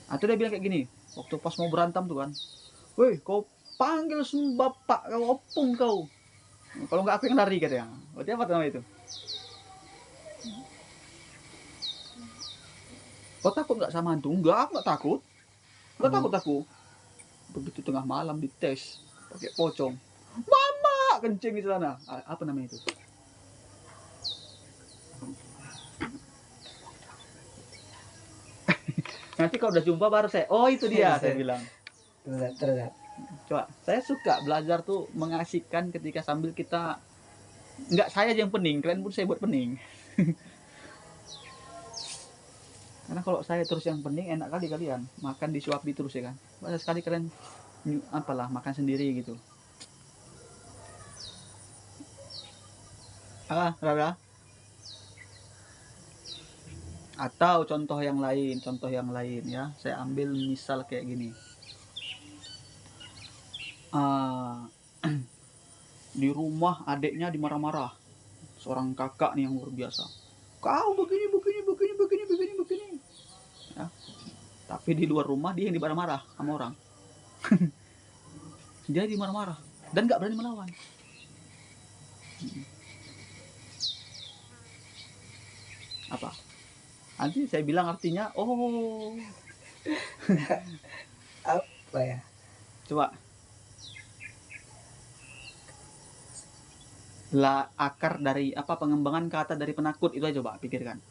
Atau dia bilang kayak gini, waktu pas mau berantem tuh kan, woi kau panggil bapak kau, opung kau. Kalau nggak aku yang lari katanya. Berarti apa namanya itu? Kau takut nggak sama hantu? Enggak, aku nggak takut. Nggak takut aku. Begitu tengah malam dites pakai pocong, mama kencing di sana. Apa namanya itu? Nanti kalau udah jumpa baru saya, oh itu dia, saya bilang. Terus. Coba, saya suka belajar tuh mengasihkan ketika sambil kita, nggak saya aja yang pening, kalian pun saya buat pening. Karena kalau saya terus yang pening, enak kali kalian makan disuapi terus ya kan. Banyak sekali kalian apalah makan sendiri gitu. Rara. Atau contoh yang lain ya. Saya ambil misal kayak gini. Di rumah adiknya dimarah-marah. Seorang kakak nih yang luar biasa. Kau begini. Ya. Tapi di luar rumah dia yang dimarah-marah sama orang. Dia dimarah-marah dan nggak berani melawan. Apa? Nanti saya bilang artinya, oh. Apa ya? Coba. Akar dari apa, pengembangan kata dari penakut itu aja coba pikirkan.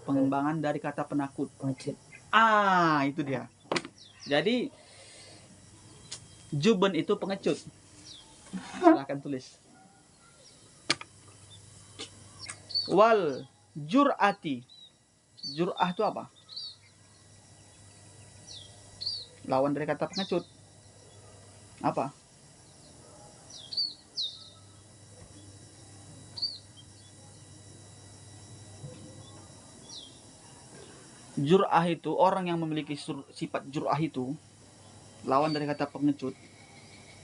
Pengembangan dari kata penakut. Pengecut. Itu dia. Jadi juben itu pengecut. Silahkan tulis. Wal jur'ati. Jur'ah itu apa? Lawan dari kata pengecut. Apa? Jur'ah itu orang yang memiliki sifat jur'ah itu, lawan dari kata pengecut.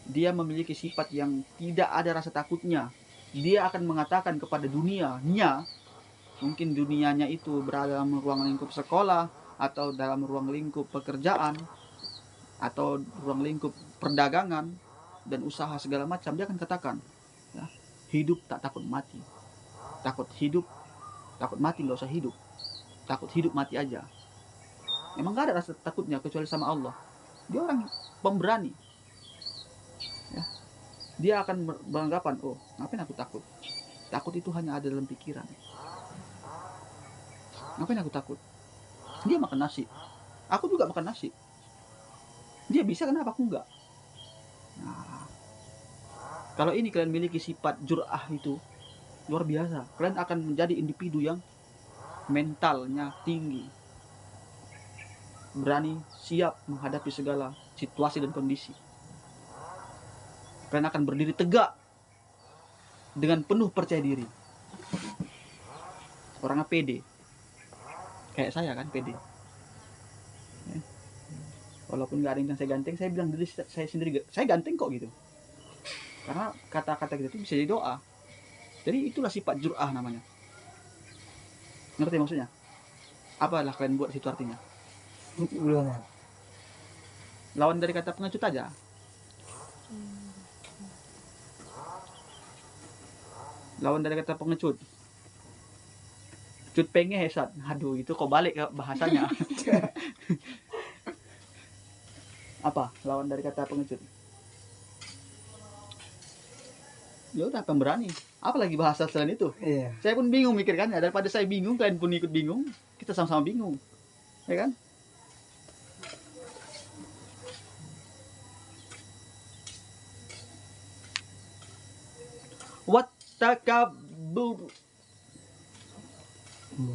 Dia memiliki sifat yang tidak ada rasa takutnya. Dia akan mengatakan kepada dunianya, mungkin dunianya itu berada dalam ruang lingkup sekolah, atau dalam ruang lingkup pekerjaan, atau ruang lingkup perdagangan dan usaha segala macam. Dia akan katakan, ya, hidup tak takut mati. Takut hidup, takut mati nggak usah hidup. Takut hidup mati aja. Emang gak ada rasa takutnya kecuali sama Allah. Dia orang pemberani. Ya. Dia akan beranggapan, oh ngapain aku takut? Takut itu hanya ada dalam pikiran. Ngapain aku takut? Dia makan nasi, aku juga makan nasi. Dia bisa, kenapa aku enggak? Nah, kalau ini kalian miliki sifat jur'ah itu luar biasa. Kalian akan menjadi individu yang mentalnya tinggi, berani, siap menghadapi segala situasi dan kondisi. Kalian akan berdiri tegak dengan penuh percaya diri. orangnya pede. Kayak saya kan pede. Ya. Walaupun nggak ada yang saya ganteng, saya bilang diri saya sendiri, saya ganteng kok gitu. Karena kata-kata gitu bisa jadi doa. Jadi itulah sifat jur'ah namanya. Ngerti maksudnya? Apalah kalian buat situ artinya? Belum. Lawan dari kata pengecut aja. Lawan dari kata pengecut. Cut penge hesat. Aduh, itu kok balik ke bahasanya. Apa? Lawan dari kata pengecut. Ya udah, pemberani. Apalagi bahasa selain itu? Iya. Saya pun bingung mikir kan, ya, daripada saya bingung, kalian pun ikut bingung, kita sama-sama bingung. Ya kan? Wattakabur.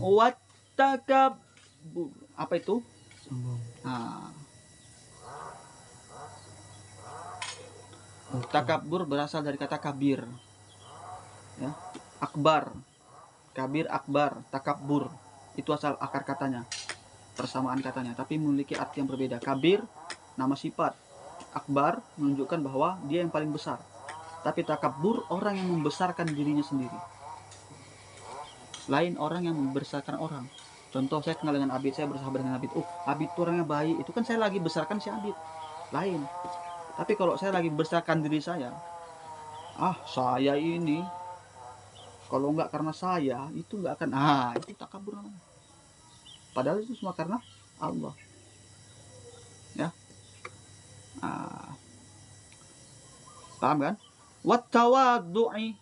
Wattakabur. Apa itu? Sombong. Nah, takabur berasal dari kata kabir. Ya. Akbar. Kabir, akbar, takabur. Itu asal akar katanya. Persamaan katanya, tapi memiliki arti yang berbeda. Kabir nama sifat. Akbar menunjukkan bahwa dia yang paling besar. Tapi takabur orang yang membesarkan dirinya sendiri. Lain orang yang membesarkan orang. Contoh, saya kenal dengan Abid, saya bersahabat dengan Abid. Oh, Abid itu orangnya baik. Itu kan saya lagi besarkan si Abid. Lain. Tapi kalau saya lagi besarkan diri saya, saya ini kalau nggak karena saya itu nggak akan, itu takabur namanya. Padahal itu semua karena Allah. Ya. Paham kan? Wattawadu'i.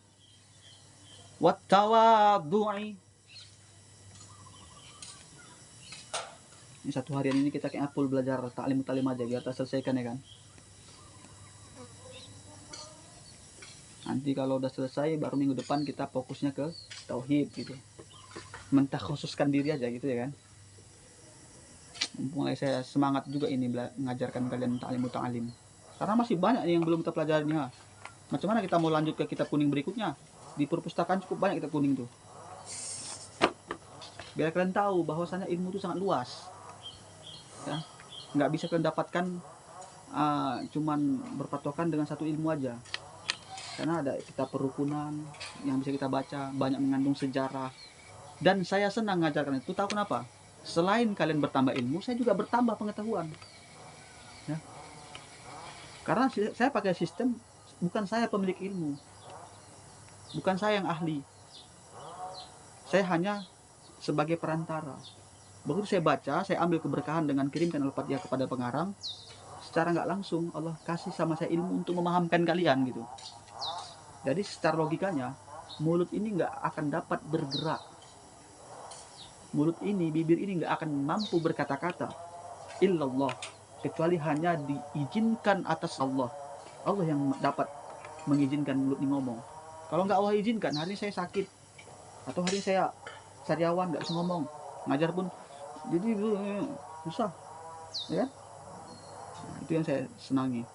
Ini satu harian ini kita kayak full belajar taklim aja biar kita selesaikan ya kan. Nanti kalau udah selesai baru minggu depan kita fokusnya ke tauhid gitu. Mentah khususkan diri aja gitu ya kan. Mulai saya semangat juga ini mengajarkan kalian ta'lim. Karena masih banyak yang belum kita pelajari. Macam mana kita mau lanjut ke kitab kuning berikutnya? Di perpustakaan cukup banyak kitab kuning tuh. Biar kalian tahu bahwasanya ilmu itu sangat luas. Ya, nggak bisa kalian dapatkan cuman berpatokan dengan satu ilmu aja. Karena ada kitab perukunan yang bisa kita baca, banyak mengandung sejarah. Dan saya senang mengajarkan itu. Tahu kenapa? Selain kalian bertambah ilmu, saya juga bertambah pengetahuan. Ya. Karena saya pakai sistem, bukan saya pemilik ilmu, bukan saya yang ahli, saya hanya sebagai perantara. Begitu saya baca, saya ambil keberkahan dengan kirimkan Al-Fatihah kepada pengarang, secara nggak langsung Allah kasih sama saya ilmu untuk memahamkan kalian gitu. Jadi secara logikanya mulut ini nggak akan dapat bergerak, mulut ini, bibir ini nggak akan mampu berkata-kata illallah, kecuali hanya diizinkan atas Allah. Allah yang dapat mengizinkan mulut ini ngomong. Kalau nggak Allah izinkan, hari ini saya sakit atau hari ini saya sariawan nggak bisa ngomong, ngajar pun jadi susah, ya kan? Nah, itu yang saya senangi.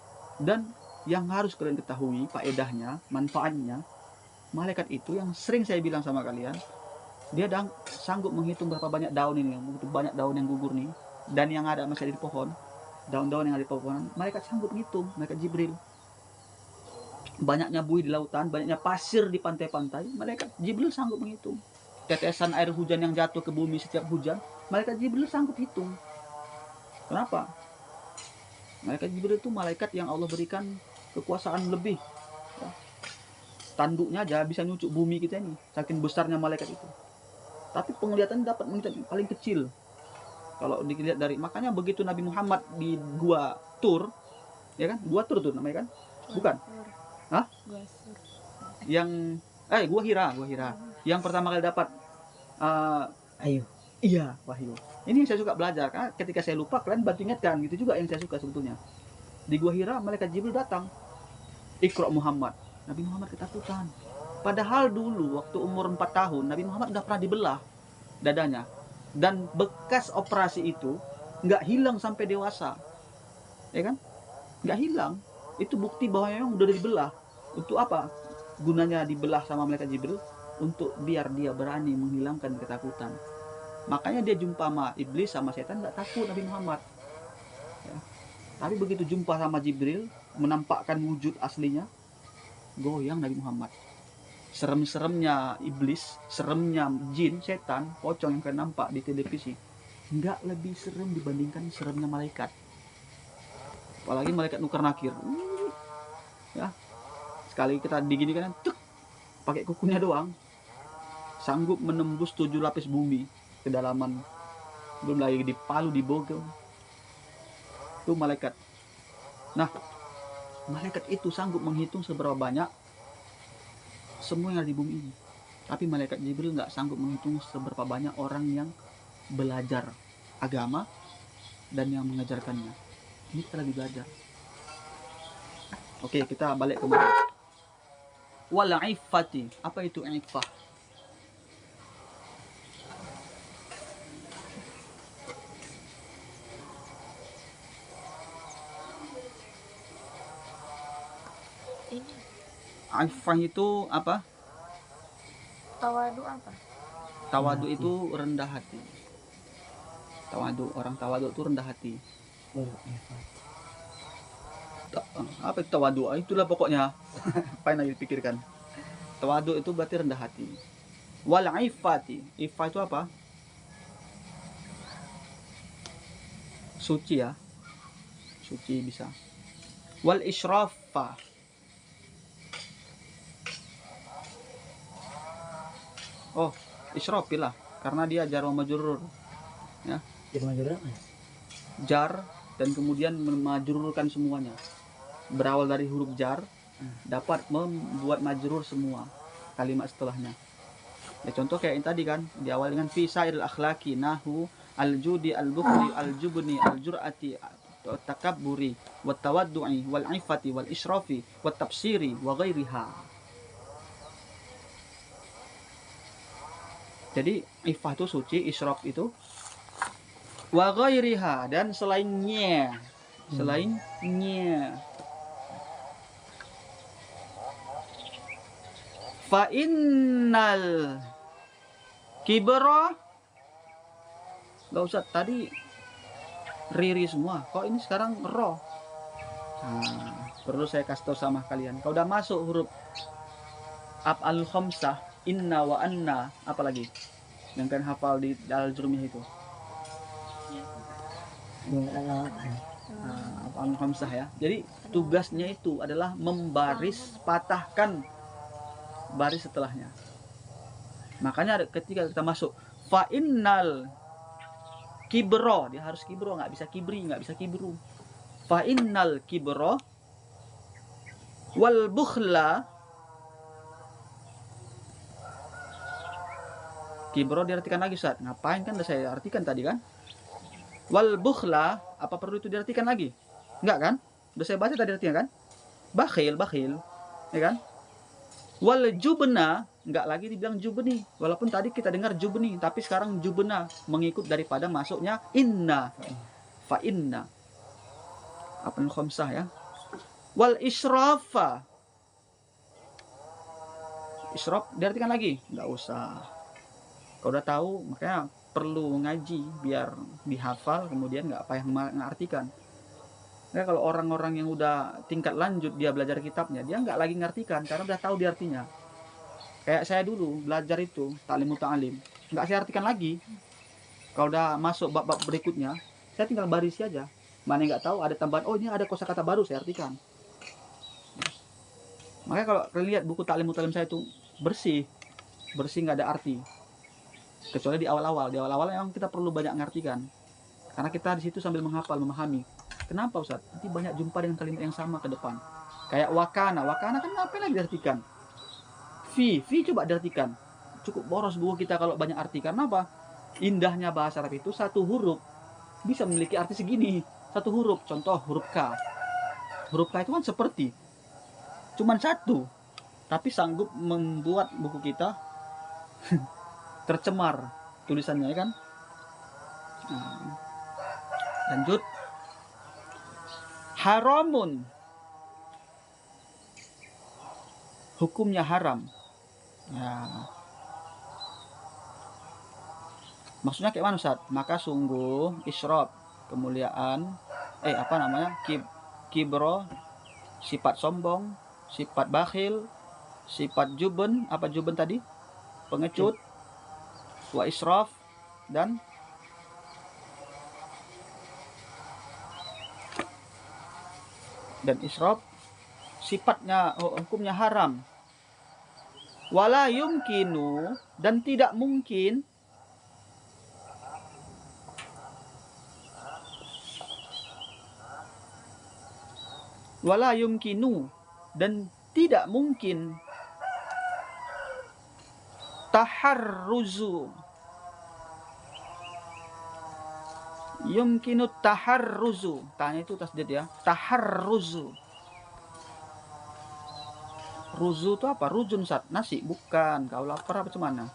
Dan yang harus kalian ketahui faedahnya, manfaatnya, malaikat itu yang sering saya bilang sama kalian, dia sanggup menghitung berapa banyak daun ini, begitu banyak daun yang gugur nih, dan yang ada masih ada di pohon, daun-daun yang ada di pohon, malaikat sanggup menghitung, malaikat Jibril. Banyaknya buih di lautan, banyaknya pasir di pantai-pantai, malaikat Jibril sanggup menghitung. Tetesan air hujan yang jatuh ke bumi setiap hujan, malaikat Jibril sanggup hitung. Kenapa? Malaikat Jibril itu malaikat yang Allah berikan kekuasaan lebih. Ya. Tanduknya aja bisa nyucuk bumi kita ini, saking besarnya malaikat itu. Tapi penglihatan dapat melihat paling kecil. Kalau dilihat dari, makanya begitu Nabi Muhammad di Gua Tur, ya kan? Gua Tur tuh namanya kan? Bukan? Hah? Yang Gua Hira. Yang pertama kali dapat Ayo. iya, wahyu. Ini yang saya suka belajar, karena ketika saya lupa kalian bantu ingatkan, gitu juga yang saya suka sebetulnya. Di Gua Hira malaikat Jibril datang. Iqra Muhammad. Nabi Muhammad ketakutan. Padahal dulu waktu umur 4 tahun Nabi Muhammad udah pernah dibelah dadanya. Dan bekas operasi itu nggak hilang sampai dewasa. Ya kan? Nggak hilang. Itu bukti bahwa memang udah dibelah. Untuk apa? Gunanya dibelah sama malaikat Jibril? untuk biar dia berani menghilangkan ketakutan. Makanya dia jumpa sama iblis sama setan nggak takut Nabi Muhammad. Ya. Tapi begitu jumpa sama Jibril, menampakkan wujud aslinya, goyang Nabi Muhammad. Serem-seremnya iblis, seremnya jin, setan, pocong yang kalian nampak di televisi, nggak lebih serem dibandingkan seremnya malaikat. Apalagi malaikat nukar nakir. Ya. Sekali kita diginikan, tuk, pakai kukunya doang, sanggup menembus 7 lapis bumi kedalaman, belum lagi dipalu dibogem. Itu malaikat. Nah, malaikat itu sanggup menghitung seberapa banyak semua yang ada di bumi ini. Tapi malaikat Jibril nggak sanggup menghitung seberapa banyak orang yang belajar agama dan yang mengajarkannya. Ini kita lagi belajar. Oke, kita balik kembali. Wal iffati. Apa itu iffah? Ini Iffah itu apa? tawadu apa? Tawadu itu rendah hati. Tawadu, orang tawadu itu rendah hati. Apa itu tawadu? Itulah pokoknya. Apa yang lagi dipikirkan? Tawadu itu berarti rendah hati. Wal iffati. Iffah itu apa? Suci ya. Suci bisa. Wal israfa. Oh, israfi lah. Karena dia jar wa majrur. Ya. Jar dan kemudian memajrurkan semuanya. Berawal dari huruf jar, dapat membuat majrur semua kalimat setelahnya. Ya, contoh kayak yang tadi kan, diawali dengan fi sa'iril akhlaqi nahu al-judi al-bukhli al-jubni al-jur'ati takabburi wat tawaddu'i wal 'ifati wal israfi wat tafsiri wa ghairiha. Jadi ifah itu suci, israf itu wa ghairiha, dan selainnya. Selainnya. Fa innal kibra. Gak usah tadi riri semua. Kok ini sekarang ro? Nah, perlu saya kasih tahu sama kalian. Kalau udah masuk huruf af'al khamsah, inna wa anna, apalagi yang kan hafal di al-jurmiyah itu. Af'al khamsah ya. Jadi tugasnya itu adalah membaris, patahkan baris setelahnya. Makanya ketika kita masuk fa innal kibro, dia harus kibro, nggak bisa kibri, nggak bisa kibru. Fa innal kibro wal bukhla. Kibro diartikan lagi, Ustaz. Ngapain, kan udah saya artikan tadi kan? Wal bukhla, apa perlu itu diartikan lagi? Enggak kan? Udah saya baca tadi artinya kan? Bakhil, ya kan? Wal jubna, enggak lagi dibilang jubni. Walaupun tadi kita dengar jubni, tapi sekarang jubna mengikut daripada masuknya inna. Fa inna. Apa khamsah ya? Wal israfa. Israf diartikan lagi? Enggak usah. Kalau udah tahu, makanya perlu ngaji biar dihafal, kemudian nggak payah mengartikan. Nah, kalau orang-orang yang udah tingkat lanjut dia belajar kitabnya, dia nggak lagi ngartikan karena udah tahu di artinya. Kayak saya dulu belajar itu ta'lim muta'alim, nggak saya artikan lagi. Kalau udah masuk bab-bab berikutnya, saya tinggal barisi aja. Mana nggak tahu ada tambahan, oh ini ada kosakata baru, saya artikan. Makanya kalau kalian lihat buku ta'lim muta'alim saya itu bersih nggak ada arti. Kecuali di awal-awal memang kita perlu banyak mengartikan. Karena kita di situ sambil menghafal, memahami. Kenapa Ustaz? Nanti banyak jumpa dengan kalimat yang sama ke depan. Kayak wakana kan ngapain lagi diartikan? Fi coba diartikan. Cukup boros buku kita kalau banyak arti. Karena apa? Indahnya bahasa Arab itu satu huruf bisa memiliki arti segini. Satu huruf, contoh huruf K. Huruf K itu kan seperti. Cuman satu. Tapi sanggup membuat buku kita tercemar tulisannya, ya kan? Nah, lanjut. Haramun, hukumnya haram. Ya, Maksudnya kayak mana Ustaz? Maka sungguh isyraf, kemuliaan, kibro, sifat sombong, sifat bakhil, sifat juben, apa juben tadi? Pengecut, wa israf, dan israf sifatnya, hukumnya haram. Wala yumkinu, dan tidak mungkin, wala yumkinu, dan tidak mungkin, taharruzu, yumkinu taharruzu, tanya itu tasdid ya, taharruzu. Ruzu itu apa? Rujun Sat, nasi? Bukan, kau lapar apa cuman?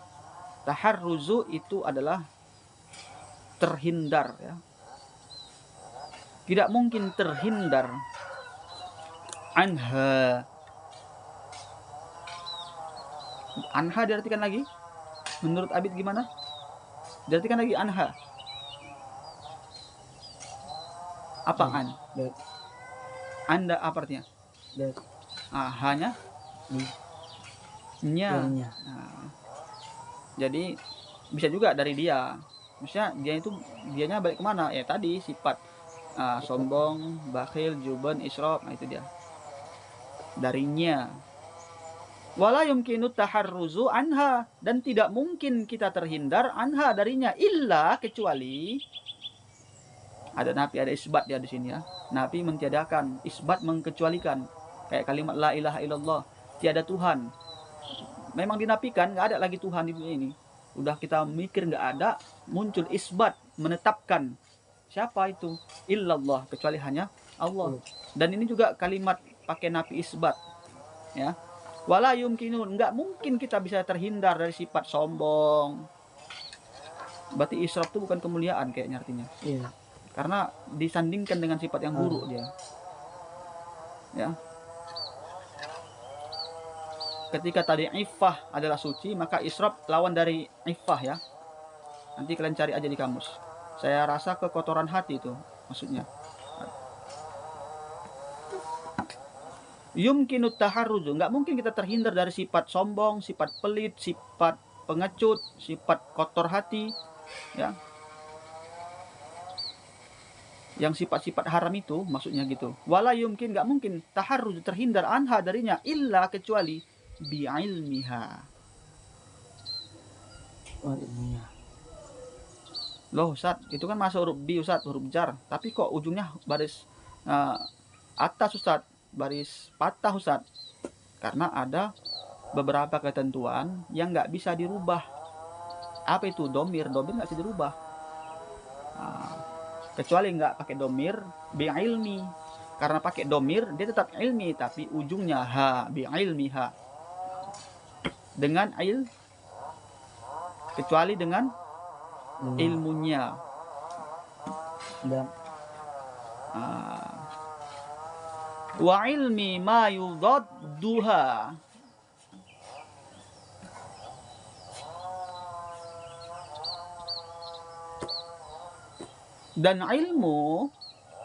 Taharruzu itu adalah terhindar ya. Tidak mungkin terhindar. Anha. Anha diartikan lagi? Menurut Abid gimana? Diartikan lagi anha. Apaan? Anda apa artinya? Hanya? Nya. Nah, jadi bisa juga dari dia. Maksudnya dianya balik kemana? Ya tadi sifat sombong, bakhil, juban, israf. Nah itu dia. Darinya. Wala yumkinu taharruzu anha, dan tidak mungkin kita terhindar anha darinya, illa kecuali ada nafi, ada isbat dia di sini ya. Nafi mentiadakan, isbat mengkecualikan. Kayak kalimat la ilaha illallah, tiada Tuhan. Memang dinafikan, nggak ada lagi Tuhan di dunia ini. Udah kita mikir nggak ada, muncul isbat, menetapkan. Siapa itu? Illallah, kecuali hanya Allah. Dan ini juga kalimat pakai nafi isbat. Ya. Wala yumkinun, nggak mungkin kita bisa terhindar dari sifat sombong. Berarti israf itu bukan kemuliaan kayaknya artinya. Iya. Karena disandingkan dengan sifat yang buruk dia. Ya. Ketika tadi iffah adalah suci, maka israf lawan dari iffah ya. Nanti kalian cari aja di kamus. Saya rasa kekotoran hati itu maksudnya. Yumkinut taharruzu, nggak mungkin kita terhindar dari sifat sombong, sifat pelit, sifat pengecut, sifat kotor hati, ya. Yang sifat-sifat haram itu maksudnya gitu. Wala yumkin, nggak mungkin taharruzu terhindar anha darinya, illa kecuali bi'ilmiha. Ilmunya. Loh Ustaz, itu kan masuk huruf bi Ustaz, huruf jar. Tapi kok ujungnya baris atas Ustaz, baris patah Ustaz. Karena ada beberapa ketentuan yang nggak bisa dirubah. Apa itu? Domir nggak bisa dirubah. Kecuali nggak pakai domir bi'ilmi. Karena pakai domir dia tetap ilmi, tapi ujungnya ha, bi'ilmiha. Dengan kecuali dengan ilmunya. Wa ilmi ma yudadduha. Dan ilmu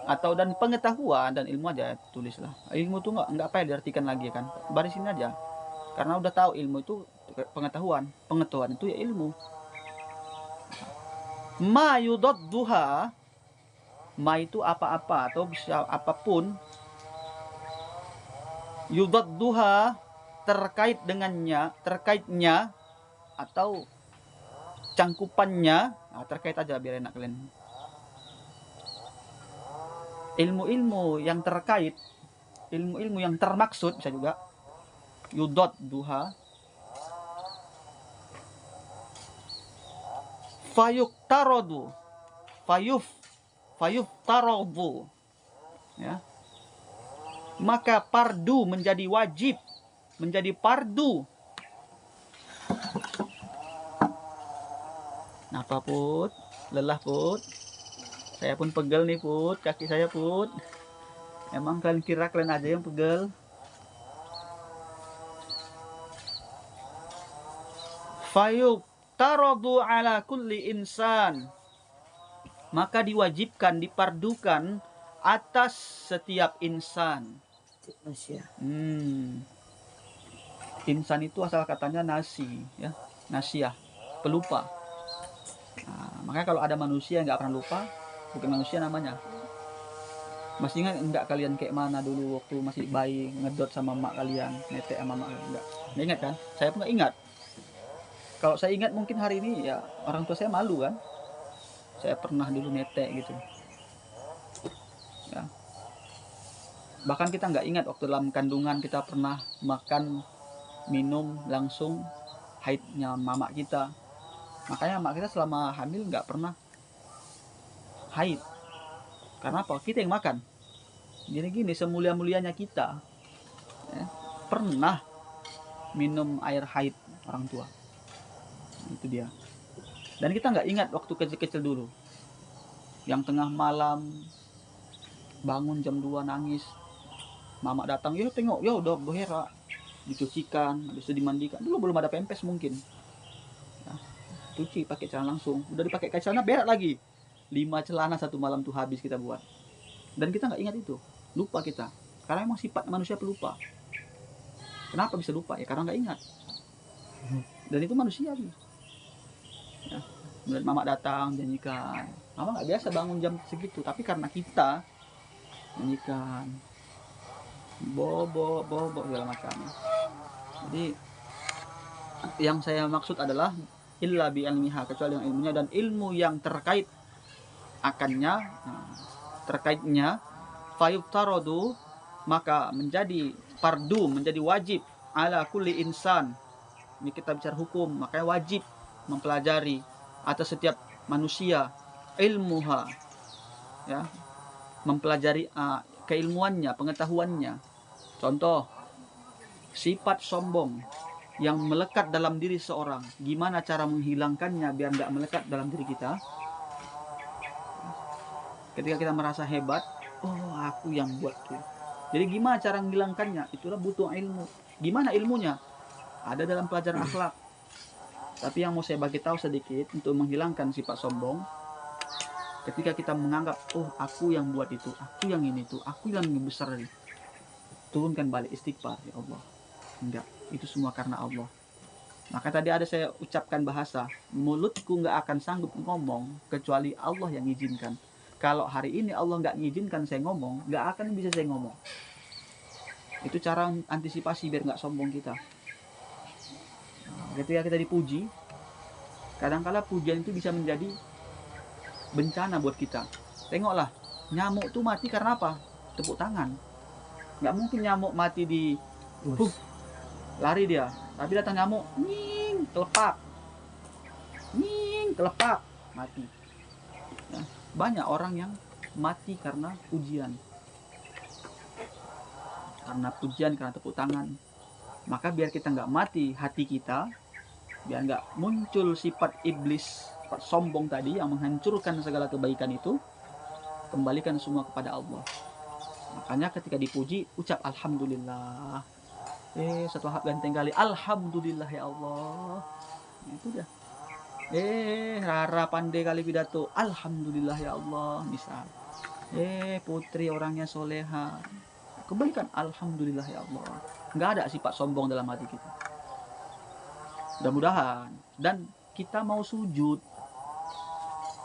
atau dan pengetahuan, dan ilmu aja tulislah. Ilmu itu nggak apa diartikan lagi kan, barisin aja. Karena udah tahu ilmu itu pengetahuan itu ya ilmu. Ma yudadduha, ma itu apa-apa atau bisa apapun. Yudadduha terkaitnya atau cangkupannya. Terkait aja biar enak kalian. Ilmu-ilmu yang terkait, ilmu-ilmu yang termaksud bisa juga. Yudadduha fayuftaradu ya, maka fardu menjadi wajib, menjadi fardu. Napa Put? Lelah Put? Saya pun pegel nih Put, kaki saya Put. Emang kalian kira kalian aja yang pegel? Fayuftaradu ala kulli insan. Maka diwajibkan, dipardukan atas setiap insan. Manusia. Insan itu asal katanya nasi, ya, nasiah, pelupa. Nah, makanya kalau ada manusia yang nggak pernah lupa, bukan manusia namanya. Masih ingat enggak kalian kayak mana dulu waktu masih bayi ngedot sama mak kalian, netek sama mak kalian? Enggak ingat kan? Saya pun nggak ingat. Kalau saya ingat mungkin hari ini ya orang tua saya malu kan. Saya pernah dulu netek gitu. Ya. Bahkan kita nggak ingat waktu dalam kandungan kita pernah makan, minum langsung haidnya mama kita. Makanya mak kita selama hamil nggak pernah haid. Karena apa? Kita yang makan. Gini-gini semulia-mulianya kita ya, pernah minum air haid orang tua. Itu dia. Dan kita nggak ingat waktu kecil-kecil dulu. Yang tengah malam bangun jam 2 nangis. Mama datang, "Yo tengok, yo udah berak." Dicucikan, habis itu dimandikan. Dulu belum ada pempes mungkin. Nah, cuci pakai celana langsung. Udah dipakai celana berak lagi. 5 celana satu malam tuh habis kita buat. Dan kita nggak ingat itu. Lupa kita. Karena emang sifat manusia pelupa. Kenapa bisa lupa? Ya karena nggak ingat. Dan itu manusia. Ya. Kemudian mama datang nyanyikan. Mama nggak biasa bangun jam segitu. Tapi karena kita nyanyikan. Bobo segala macam. Jadi yang saya maksud adalah illa bi ilmiha, kecuali yang ilmunya, dan ilmu yang terkait akannya, terkaitnya, fayuftaradu, maka menjadi fardu, menjadi wajib ala kulli insan. Ini kita bicara hukum, makanya wajib mempelajari atas setiap manusia ilmuha, ya, mempelajari keilmuannya, pengetahuannya. Contoh, sifat sombong yang melekat dalam diri seorang, gimana cara menghilangkannya biar nggak melekat dalam diri kita. Ketika kita merasa hebat, oh aku yang buat tuh. Jadi gimana cara menghilangkannya? Itulah butuh ilmu. Gimana ilmunya? Ada dalam pelajaran akhlak. Tapi yang mau saya bagi tahu sedikit untuk menghilangkan sifat sombong. Ketika kita menganggap, oh aku yang buat itu, aku yang ini tuh, aku yang lebih besar dari. Turunkan balik istighfar, ya Allah. Enggak, itu semua karena Allah. Maka tadi ada saya ucapkan bahasa, mulutku nggak akan sanggup ngomong kecuali Allah yang izinkan. Kalau hari ini Allah nggak ngizinkan saya ngomong, nggak akan bisa saya ngomong. Itu cara antisipasi biar nggak sombong kita. Ketika kita dipuji, kadang-kala pujian itu bisa menjadi bencana buat kita. Tengoklah, nyamuk tuh mati karena apa? Tepuk tangan. Nggak mungkin nyamuk mati di lari dia, tapi datang nyamuk, nying, kelepak, mati. Ya, banyak orang yang mati karena pujian, karena tepuk tangan. Maka biar kita nggak mati hati kita, biar nggak muncul sifat iblis, sifat sombong tadi yang menghancurkan segala kebaikan itu, kembalikan semua kepada Allah. Makanya ketika dipuji, ucap alhamdulillah. Setelah ganteng kali, alhamdulillah ya Allah. Itu dah. Rara pandai kali pidato, alhamdulillah ya Allah, misal. Putri orangnya soleha, kembalikan alhamdulillah ya Allah. Nggak ada sifat sombong dalam hati kita. Mudah-mudahan. Dan kita mau sujud.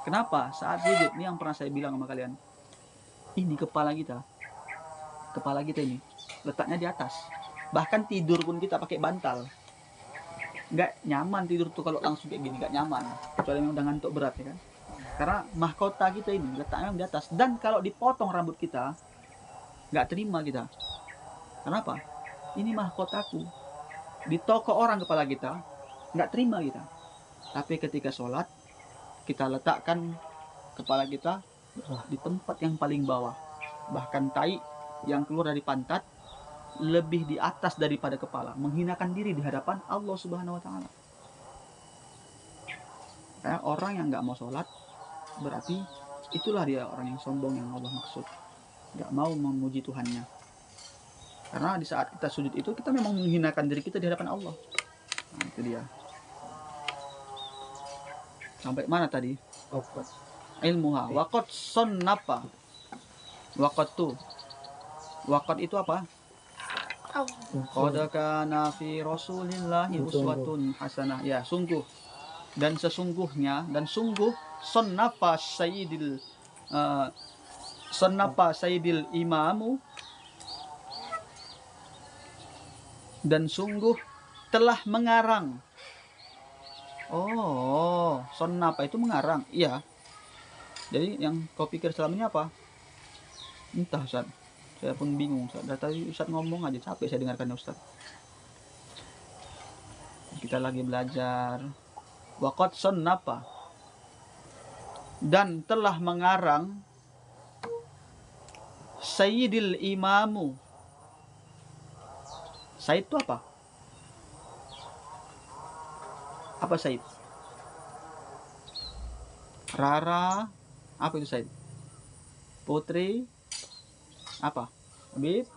Kenapa? Saat sujud, ini yang pernah saya bilang sama kalian. Ini kepala kita ini letaknya di atas. Bahkan tidur pun kita pakai bantal. Nggak nyaman tidur tuh kalau langsung kayak gini, nggak nyaman. Kecuali memang udah ngantuk berat ya kan. Karena mahkota kita ini letaknya di atas. Dan kalau dipotong rambut kita, nggak terima kita. Kenapa? Ini mahkotaku. Di toko orang kepala kita, nggak terima kita. Tapi ketika sholat, kita letakkan kepala kita di tempat yang paling bawah. Bahkan tai yang keluar dari pantat lebih di atas daripada kepala, menghinakan diri di hadapan Allah Subhanahu wa Ta'ala. Kayak orang yang nggak mau sholat, berarti itulah dia orang yang sombong yang Allah maksud, nggak mau memuji Tuhannya. Karena di saat kita sujud itu kita memang menghinakan diri kita di hadapan Allah. Nah, itu dia. Sampai mana tadi? Okot. Ilmuha. Waqad sonnafa. Waqad itu apa? Qad kana fi Rasulillahi uswatun hasanah. Ya, sungguh. Dan sesungguhnya dan sungguh sonnafa sayyidil imamu, dan sungguh telah mengarang. Oh, sonnafa itu mengarang. Iya. Jadi yang kau pikir selama ini apa? Entah, Ustaz. Saya pun bingung. Dari tadi Ustaz ngomong aja capek saya dengarkannya, Ustaz. Kita lagi belajar. Waqad sonnafa, dan telah mengarang Sayyidil Imamu. Sayyid itu apa? Apa Sayyid? Rara. Apa itu Sayyid? Putri. Apa? Habib.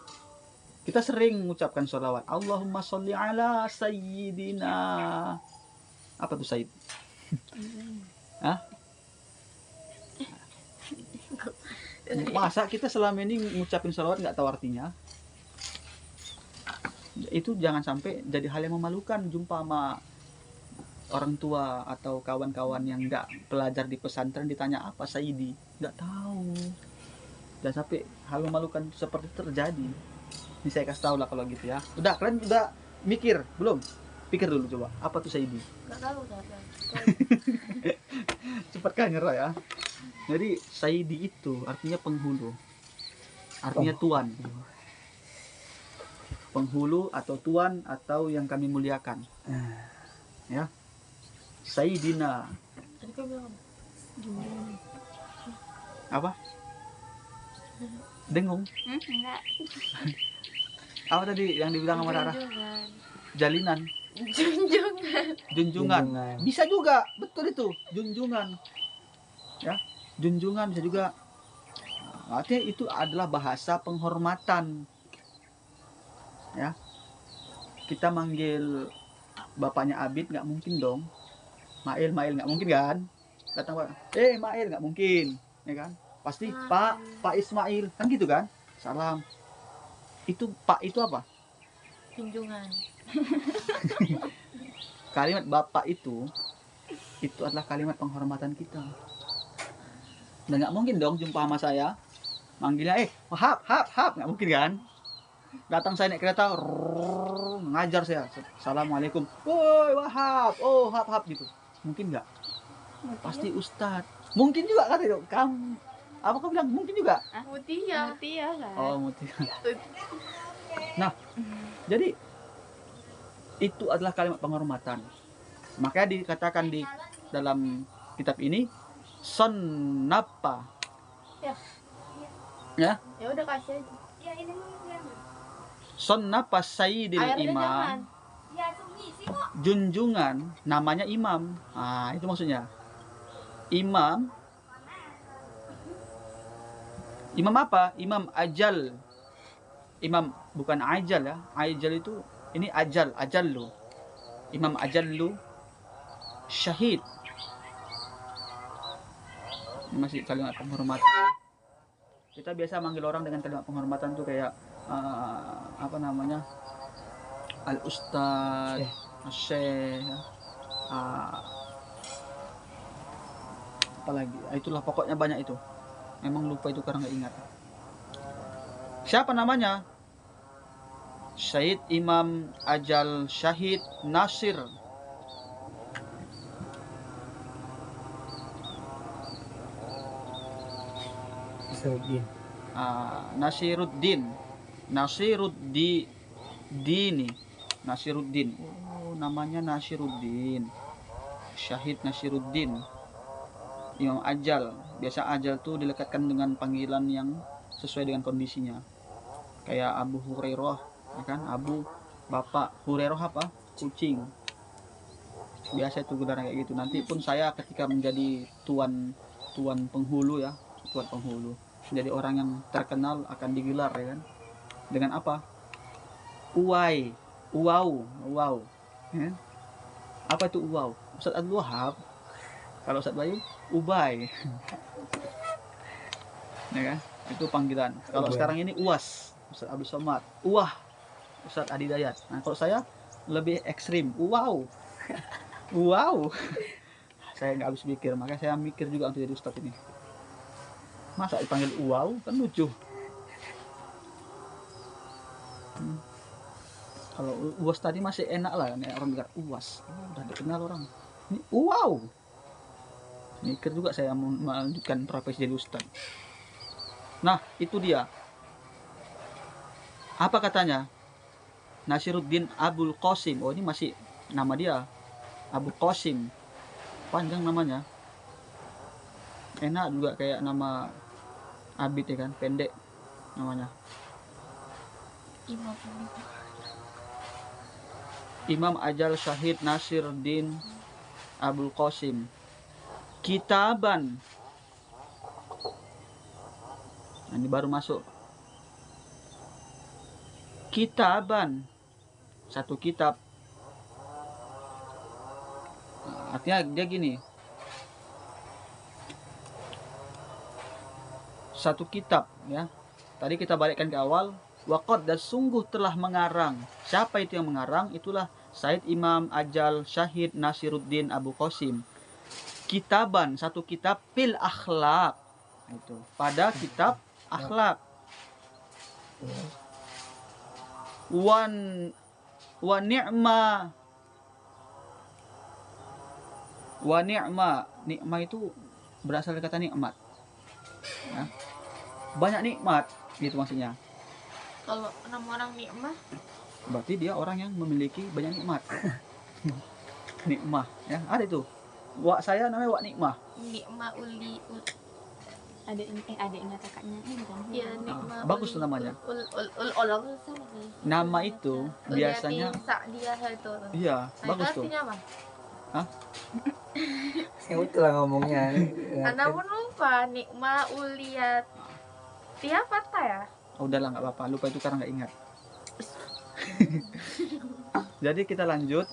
Kita sering mengucapkan sholawat. Allahumma sholli ala Sayyidina. Apa tuh Sayyid? Hah? Masa kita selama ini ngucapin sholawat nggak tahu artinya? Itu jangan sampai jadi hal yang memalukan jumpa sama orang tua atau kawan-kawan yang nggak pelajar di pesantren ditanya apa Sayyidi, nggak tahu. Dan sampai hal memalukan seperti itu terjadi. Ini saya kasih tahu lah kalau gitu ya. Udah, kalian udah mikir belum? Pikir dulu coba, apa tuh Sayyidi? Nggak tahu saya. Cepat kan nyerah ya. Jadi Sayyidi itu artinya penghulu, artinya tuan, penghulu atau tuan atau yang kami muliakan, ya. Sayyidina. Tadi kau bilang Apa? Dengung. enggak. Apa tadi yang dibilang sama Rara? Junjungan. Jalinan. Junjungan. Junjungan. Bisa juga, betul itu. Junjungan. Ya, junjungan bisa juga. Artinya itu adalah bahasa penghormatan. Ya. Kita manggil bapaknya Abid nggak mungkin dong. Mail nggak mungkin kan? Datang Pak, Mail nggak mungkin, ya kan? Pasti Pak Ismail, kan gitu kan? Salam. Itu Pak itu apa? Junjungan. Kalimat Bapak itu adalah kalimat penghormatan kita. Dan nggak mungkin dong jumpa sama saya manggilnya hap nggak mungkin kan? Datang saya naik kereta ngajar saya, assalamualaikum, woi Wahab, oh hap gitu, mungkin nggak? Pasti Ustadz. Mungkin juga kan itu kamu, apa kamu bilang mungkin juga? Mutia kan. Oh Mutia. Nah, jadi itu adalah kalimat penghormatan. Makanya dikatakan di dalam kitab ini sonnapa. Ya. Ya udah kasih aja. Sonnapa Sayyidil Airnya Imam. Junjungan namanya imam. Ah, itu maksudnya. Imam apa? Imam ajal. Imam bukan ajal ya. Ajal itu ini ajal lu. Imam ajal lu syahid. Ini masih kalimat penghormatan. Kita biasa manggil orang dengan kalimat penghormatan tuh kayak apa namanya? Al Ustad, Syekh, apalagi. Itulah pokoknya banyak itu. Memang lupa itu karena nggak ingat. Siapa namanya? Syahid Imam Ajal Syahid Nasir. Nasiruddin. Oh, namanya Nasiruddin. Syahid Nasiruddin. Imam Ajal. Biasa Ajal tuh dilekatkan dengan panggilan yang sesuai dengan kondisinya. Kayak Abu Hurairah, ya kan? Abu bapak, Hurairah apa? Kucing. Biasa itu gelar kayak gitu. Nanti pun saya ketika menjadi tuan penghulu ya, tuan penghulu, menjadi orang yang terkenal akan digelar ya kan? Dengan apa? Uwau. Ya? Apa itu uwau? Ustaz Abdul Wahab. Kalau Ustadz Bayu, Ubay. Ya kan? Itu panggilan. Kalau Ubay. sekarang ini Uwas, Ustadz Abdul Somad. Uwah, Ustadz Adi Dayat. Nah, kalau saya lebih ekstrim. Wow. Wow. Saya nggak habis mikir, makanya saya mikir juga untuk jadi Ustadz ini. Masa dipanggil wow, kan lucu. Kalau Uwas tadi masih enak lah, nih orang bilang Uwas, udah dikenal orang. Ini wow. Mikir juga saya melanjutkan profesi jadi Ustadz. Nah, itu dia. Apa katanya? Nasiruddin Abul Qasim. Oh, ini masih nama dia. Abu Qasim. Panjang namanya. Enak juga kayak nama Abid ya kan, pendek namanya. Imam Ajal Syahid Nasiruddin Abul Qasim. Kitaban. Nah, ini baru masuk. Kitaban. Satu kitab. Nah, artinya dia gini. Satu kitab ya. Tadi kita balikkan ke awal. Waqad, dan sungguh telah mengarang. Siapa itu yang mengarang? Itulah Said Imam Ajal Syahid Nasiruddin Abu Qasim. Kitaban, satu kitab fil akhlak. Itu pada kitab akhlak. Wa ni'ma. Nikmat itu berasal dari kata nikmat ya. Banyak nikmat gitu maksudnya. Kalau nama orang nikmah, Berarti dia orang yang memiliki banyak nikmat. Nikmah ya, ada itu. Wak saya namanya Wak Nikmah. nikmah adiknya kakaknya ini kan. ya nikmah Bagus tuh namanya. sama nih. Nama itu biasanya dia itu. iya, Nah, bagus itu tuh. artinya apa? Yang betul lah ngomongnya. Anda pun lupa nikmah uliyat. Dia patah ya? Oh, udahlah nggak apa-apa, lupa itu karena nggak ingat. Jadi kita lanjut.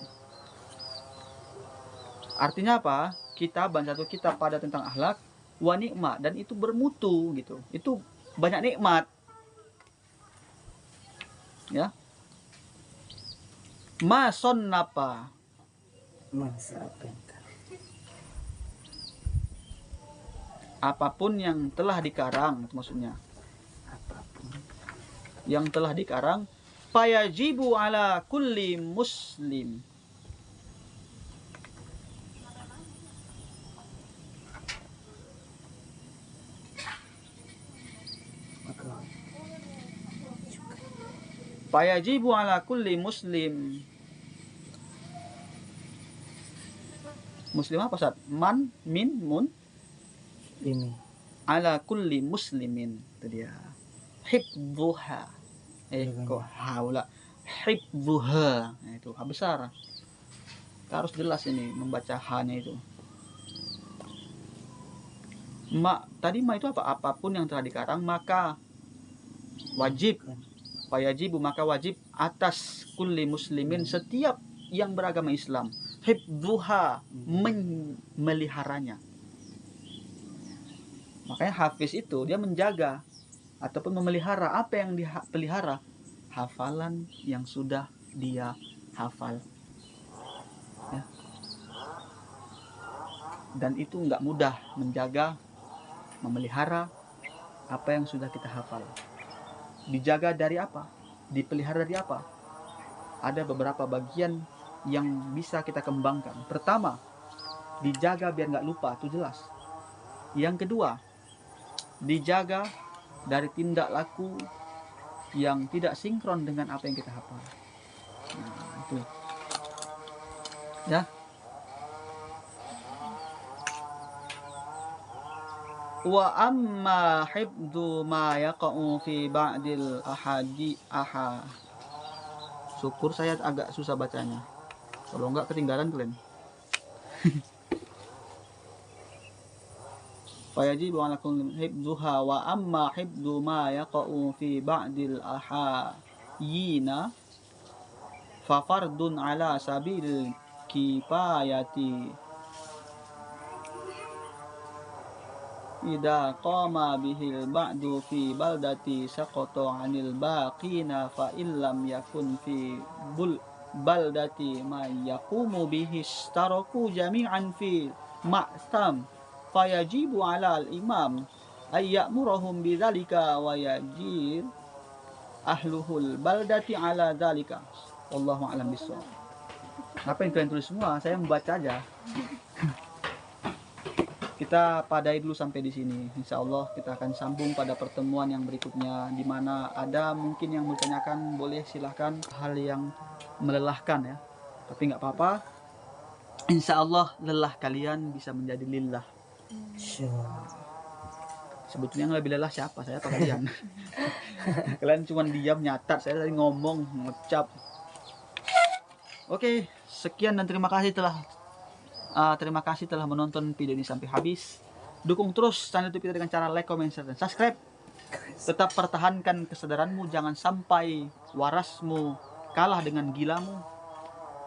Artinya apa? Kitaban, satu kitab pada tentang akhlak, wa nikmat, dan itu bermutu gitu. Itu banyak nikmat. Ya. Ma sonnapa. Masa apa yang Apapun yang telah dikarang, itu maksudnya. apapun. Yang telah dikarang, fayajibu ala kulli muslim. Maka Fayajibu ala kulli muslim. Muslim apa, Ustaz? Man, min, mun. ini Ala kulli muslimin. Itu dia. Hibduha. Kok haula. Hibduha. Nah, itu ha besar. Kita harus jelas ini membaca ha-nya itu. Tadi ma itu apa? Apapun yang telah dikarang maka wajib. Fayajibu, maka wajib atas kulli muslimin, setiap yang beragama Islam, hibduha, meliharanya. Makanya hafiz itu dia menjaga ataupun memelihara apa yang dipelihara, hafalan yang sudah dia hafal ya. Dan itu nggak mudah menjaga, memelihara apa yang sudah kita hafal. Dijaga dari apa? Dipelihara dari apa? Ada beberapa bagian yang bisa kita kembangkan. Pertama, dijaga biar nggak lupa, itu jelas. Yang kedua, dijaga dari tindak laku yang tidak sinkron dengan apa yang kita hafal. Nah, itu ya. Wa amma hibdu ma yaqa'u fi ba'dil aha. Syukur saya agak susah bacanya. Kalau enggak ketinggalan kalian. Fayajibu alakum hibduha wa amma hibdu ma yaqa'u fi ba'dil ahayina fa fardun ala sabil kifayati. idza qama bihil ba'du fi baldati saqata 'anil baqina fa illam yakun fi baldati ma yaqumu bihi istaraku jami'an fi ma'tam fayajibu 'ala al-imam ay ya'muruhum bidzalika wa yajir ahluhul baldati 'ala dzalika. Wallahu a'lam bishawab. Apa yang kalian tulis semua? Saya membaca aja. Kita padai dulu sampai di sini. Insya Allah kita akan sambung pada pertemuan yang berikutnya, di mana ada mungkin yang bertanyakan, boleh silahkan, hal yang melelahkan ya. Tapi nggak apa-apa. Insya Allah lelah kalian bisa menjadi lillah. Sebetulnya yang lebih lelah siapa? Saya atau kalian? Kalian cuma diam nyatat, saya tadi ngomong, ngucap. Oke, sekian dan terima kasih telah menonton video ini sampai habis. Dukung terus channel YouTube kita dengan cara like, comment, share, dan subscribe. Tetap pertahankan kesadaranmu, jangan sampai warasmu kalah dengan gilamu.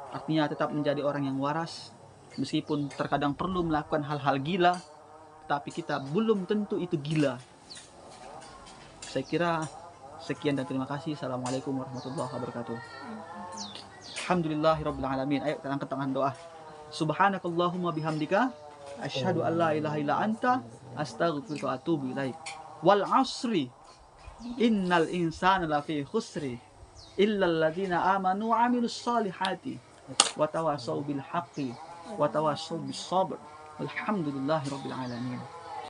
Artinya tetap menjadi orang yang waras, meskipun terkadang perlu melakukan hal-hal gila, tapi kita belum tentu itu gila. Saya kira sekian dan terima kasih. Assalamualaikum warahmatullahi wabarakatuh. Alhamdulillahirabbil alamin. Ayo kita angkat tangan doa. Subhanakallahumma bihamdika asyhadu an la ilaha illa anta astaghfiruka wa atubu ilaik. Wal asri innal insana lafi khusri illa alladzina amanu wa amilus solihati wa tawassaw bil haqqi wa tawassaw bis sabr. Alhamdulillahirabbil alamin.